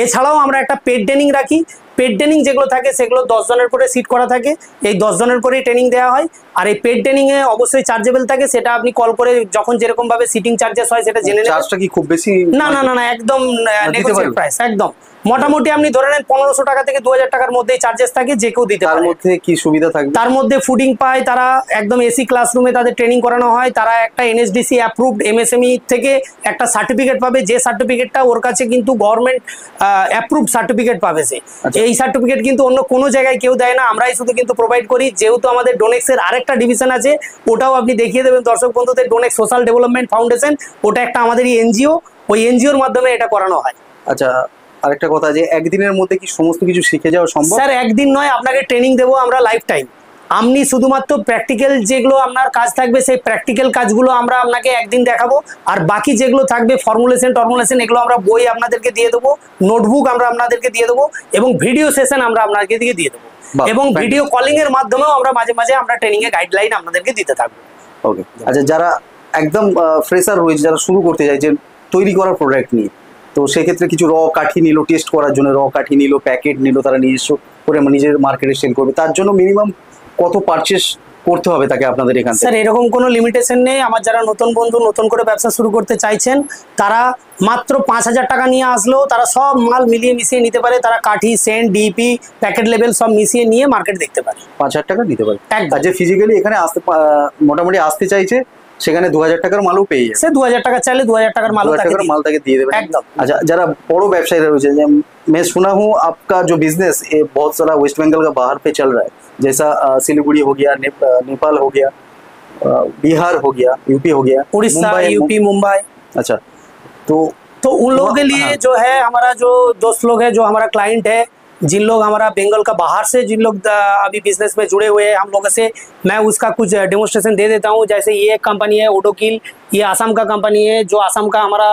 এছাড়াও আমরা একটা পেড ট্রেনিং রাখি। পেড ট্রেনিং যেগুলো থাকে সেগুলো 10 জনের করে সিট করা থাকে, এই 10 জনের করেই ট্রেনিং দেওয়া হয়। আর এই পেড ট্রেনিং এ অবশ্যই চার্জেবল থাকে, সেটা আপনি কল করে যখন যেরকম ভাবে সিটিং চার্জেস হয় সেটা জেনে নেবেন। চার্জটা কি খুব বেশি? না না না না, একদম নেগোশিয়েবল প্রাইস, একদম মোটামুটি আপনি ধরে নেন 1500 টাকা থেকে 2000 টাকার মধ্যেই চার্জেস থাকে, যে কেউ দিতে পারে। তার মধ্যে কি সুবিধা থাকবে? তার মধ্যে ফুডিং পায়, তারা একদম এসি ক্লাসরুমে তাদের ট্রেনিং করানো হয়, তারা একটা এনএসডিসি অ্যাপ্রুভড এমএসএমই থেকে একটা সার্টিফিকেট পাবে, যে সার্টিফিকেটটা ওর কাছে কিন্তু গভর্নমেন্ট অ্যাপ্রুভড সার্টিফিকেট পাবে সে। এই সার্টিফিকেট কিন্তু অন্য কোনো জায়গায় কেউ দেয় না, আমরাই শুধু কিন্তু প্রোভাইড করি। যেহেতু আমাদের ডোনেক্সের আরেকটা ডিভিশন আছে, ওটাও আপনি দেখিয়ে দেবেন দর্শক বন্ধুদের, ডোনেক্স সোশ্যাল ডেভেলপমেন্ট ফাউন্ডেশন, ওটা একটা আমাদেরই এনজিও, ওই এনজিওর মাধ্যমে এটা করানো হয়। আচ্ছা, আরেকটা কথা, যে একদিনের মধ্যে কি সমস্ত কিছু শিখে যাওয়া সম্ভব? স্যার একদিন নয়, আপনাকে ট্রেনিং দেবো আমরা লাইফ টাইম। আপনি শুধুমাত্র প্র্যাকটিক্যাল যেগুলো আপনার কাজ থাকবে সেই প্র্যাকটিক্যাল কাজগুলো আমরা আপনাকে একদিন দেখাবো, আর বাকি যেগুলো থাকবে ফর্মুলেশন টর্মুলেশন এগুলো আমরা বই আপনাদেরকে দিয়ে দেবো, নোটবুক আমরা আপনাদেরকে দিয়ে দেবো, এবং ভিডিও সেশন আমরা আপনাদেরকে দিয়ে দেবো, এবং ভিডিও কলিং এর মাধ্যমেও আমরা মাঝে মাঝে আমরা ট্রেনিং এর গাইডলাইন আপনাদেরকে দিতে থাকবো। ওকে। আচ্ছা, যারা একদম ফ্রেশার রয়েছে, যারা শুরু করতে চায় যে তৈরি করার প্রোডাক্ট নিয়ে, তো সেক্ষেত্রে কিছু র কাঠি নিল টেস্ট করার জন্য, র কাঠি নিল, প্যাকেট নিল, তারা নিজস্ব করে নিজের মার্কেটে সেল করবে, তার জন্য মিনিমাম কত পারচেস করতে হবে তাকে আপনাদের এখান থেকে? স্যার এরকম কোনো লিমিটেশন নেই। আমার যারা নতুন বন্ধু নতুন করে ব্যবসা শুরু করতে চাইছেন, তারা মাত্র 5000 টাকা নিয়ে আসলেও তারা সব মাল মিলিয়ে মিশিয়ে নিতে পারে। তারা কাঠি, সেন্ট, ডিপি, প্যাকেট লেভেল সব মিশিয়ে নিয়ে মার্কেট দেখতে পারে, 5000 টাকা দিতে পারে। আর যে ফিজিক্যালি এখানে আসতে মোটামুটি আসতে চাইছে, সেখানে 2000 টাকার মালও পেয়ে যাবে। সে 2000 টাকা চাইলে 2000 টাকার মাল তাকে দিয়ে দেবে একদম। अच्छा, যারা বড় ব্যবসায়ীরা রয়েছে, मैं सुना हूँ आपका जो बिजनेस ये बहुत सारा वेस्ट बंगाल का बाहर पे चल रहा है, जैसा सिलीगुड़ी हो गया, नेपाल हो गया, बिहार हो गया, यूपी हो गया, उड़ीसा, यूपी, मुंबई। अच्छा, तो उन लोगों के लिए जो है हमारा जो दोस्त लोग है, जो हमारा क्लाइंट है, जिन लोग हमारा बंगाल का बाहर से जिन लोग अभी बिजनेस में जुड़े हुए हैं हम लोगों से, मैं उसका कुछ डेमोन्स्ट्रेशन दे देता हूँ। जैसे ये एक कंपनी है ओडोकिल, ये आसाम का कंपनी है, जो आसाम का हमारा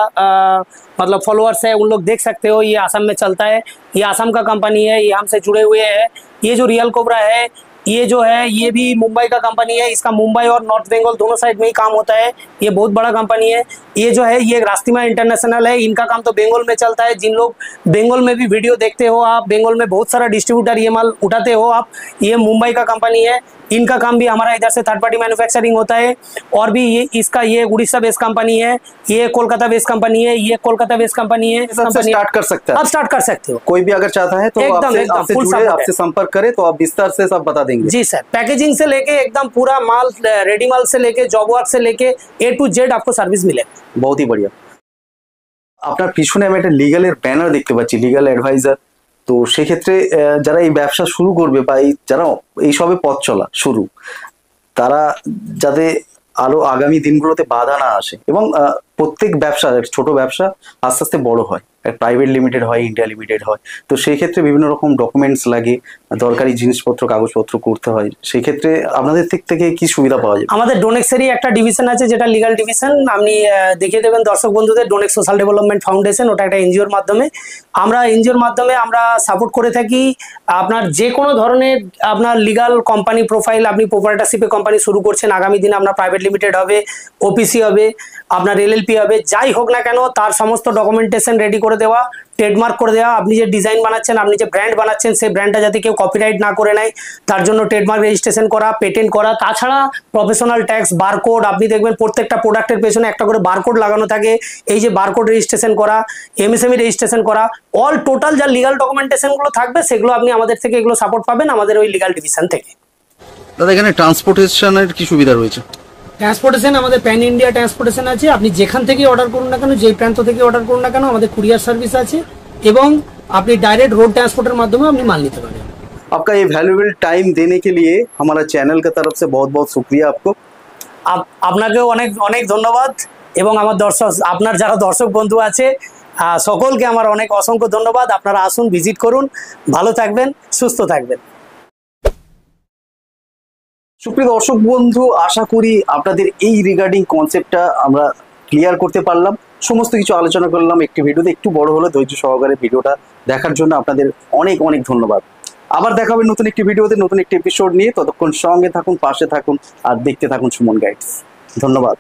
मतलब फॉलोअर्स है, उन लोग देख सकते हो, ये आसाम में चलता है। ये आसाम का कंपनी है, ये हमसे जुड़े हुए हैं। ये जो रियल कोबरा है, ये जो है ये भी मुंबई का कंपनी है, इसका मुंबई और नॉर्थ बंगाल दोनों साइड में ही काम होता है। ये बहुत बड़ा कंपनी है। ये जो है ये रास्तिमा इंटरनेशनल है, इनका काम तो बंगाल में चलता है। जिन लोग बंगाल में भी वीडियो देखते हो आप, बंगाल में बहुत सारा डिस्ट्रीब्यूटर ये माल उठाते हो आप, ये मुंबई का कंपनी है। इनका काम भी हमारा इधर से थर्ड पार्टी मैन्युफैक्चरिंग होता है। और भी ये इसका ये उड़ीसा बेस्ड कंपनी है, ये कोलकाता बेस्ड कंपनी है, ये कोलकाता बेस्ड कंपनी है। स्टार्ट कर सकते हैं, आप स्टार्ट कर सकते हो। कोई भी अगर चाहता है तो आपसे जुड़े, आपसे संपर्क करे तो आप विस्तार से सब बता देंगे। जी सर, पैकेजिंग से लेके एकदम पूरा माल, रेडी माल से लेके जॉब वर्क से लेके A to Z आपको सर्विस मिलेगा। बहुत ही बढ़िया। আপনার পিছনে আমি একটা লিগ্যালের ব্যানার দেখতে পাচ্ছি, লিগ্যাল অ্যাডভাইজার। তো সেক্ষেত্রে যারা এই ব্যবসা শুরু করবে বা যারা এইসবে পথ চলা শুরু, তারা যাতে আরো আগামী দিনগুলোতে বাধা না আসে এবং প্রত্যেক ব্যবসা, ছোট ব্যবসা আস্তে আস্তে বড় হয়, প্রাইভেট লিমিটেড হয়, ইন্ডিয়া লিমিটেড হয়। তো সেই ক্ষেত্রে বিভিন্ন রকম ডকুমেন্টস লাগে, দরকারি জিনিসপত্র কাগজপত্র করতে হয়। সেই ক্ষেত্রে আপনাদের দিক থেকে কি সুবিধা পাওয়া যায়? আমাদের ডোনেক্সেরই একটা ডিভিশন আছে যেটা লিগাল ডিভিশন, আপনি দেখিয়ে দেবেন দর্শক বন্ধুদের। ডোনেক্স সোশ্যাল ডেভেলপমেন্ট ফাউন্ডেশন, ওটা একটা এনজিওর মাধ্যমে আমরা সাপোর্ট করে থাকি। আপনার যে কোনো ধরনের আপনার লিগাল কোম্পানি প্রোফাইল, আপনি প্রোপাইটারশিপে কোম্পানি শুরু করছেন, আগামী দিনে আপনার প্রাইভেট লিমিটেড হবে, ওপিসি হবে, আপনার এলএলপি হবে, যাই হোক না কেন তার সমস্ত ডকুমেন্টেশন রেডি করে দেওয়া, ট্রেডমার্ক করে দেওয়া। আপনি যে ডিজাইন বানাচ্ছেন, আপনি যে ব্র্যান্ড বানাচ্ছেন, সেই ব্র্যান্ডটা যাতে কেউ কপিরাইট না করে নেয় তার জন্য ট্রেডমার্ক রেজিস্ট্রেশন করা, পেটেন্ট করা। তাছাড়া প্রফেশনাল ট্যাক্স, বারকোড, আপনি দেখবেন প্রত্যেকটা প্রোডাক্টের পেছনে একটা করে বারকোড লাগানো থাকে, এই যে বারকোড রেজিস্ট্রেশন করা, এমএসএমই রেজিস্ট্রেশন করা, অল টোটাল যা লিগাল ডকুমেন্টেশনগুলো থাকবে সেগুলো আপনি আমাদের থেকে এগুলো সাপোর্ট পাবেন আমাদের ওই লিগাল ডিভিশন থেকে। দাদা এখানে ট্রান্সপোর্টেশনের কি সুবিধা রয়েছে? ট্রান্সপোর্টেশন আমাদের প্যান ইন্ডিয়া ট্রান্সপোর্টেশন আছে, আপনি যেখান থেকে অর্ডার করুন না কেন, যেই প্রান্ত থেকে অর্ডার করুন না কেন, আমাদের কুরিয়ার সার্ভিস আছে এবং আপনি डायरेक्ट रोड ट्रांसपोर्टर माध्यम अपनी माल लेते पारें। आपका ये वैल्यूएबल टाइम देने के लिए हमारा चैनल की तरफ से बहुत बहुत शुक्रिया आपको। আপনাকেও অনেক অনেক ধন্যবাদ এবং আমার দর্শক, আপনার যারা দর্শক বন্ধু আছে সকলকে আমার অনেক অসংখ্য ধন্যবাদ। আপনারা আসুন, ভিজিট করুন, ভালো থাকবেন, সুস্থ থাকবেন। সুপ্রিয় দর্শক বন্ধু, আশা করি আপনাদের এই রিগার্ডিং কনসেপ্টটা আমরা ক্লিয়ার করতে পারলাম, সমস্ত কিছু আলোচনা করলাম একটি ভিডিওতে। একটু বড় হলো, ধৈর্য সহকারে ভিডিওটা দেখার জন্য আপনাদের অনেক অনেক ধন্যবাদ। আবার দেখা হবে নতুন একটি ভিডিওতে, নতুন একটি এপিসোড নিয়ে। ততক্ষণ সঙ্গে থাকুন, পাশে থাকুন আর দেখতে থাকুন সুমন গাইডস। ধন্যবাদ।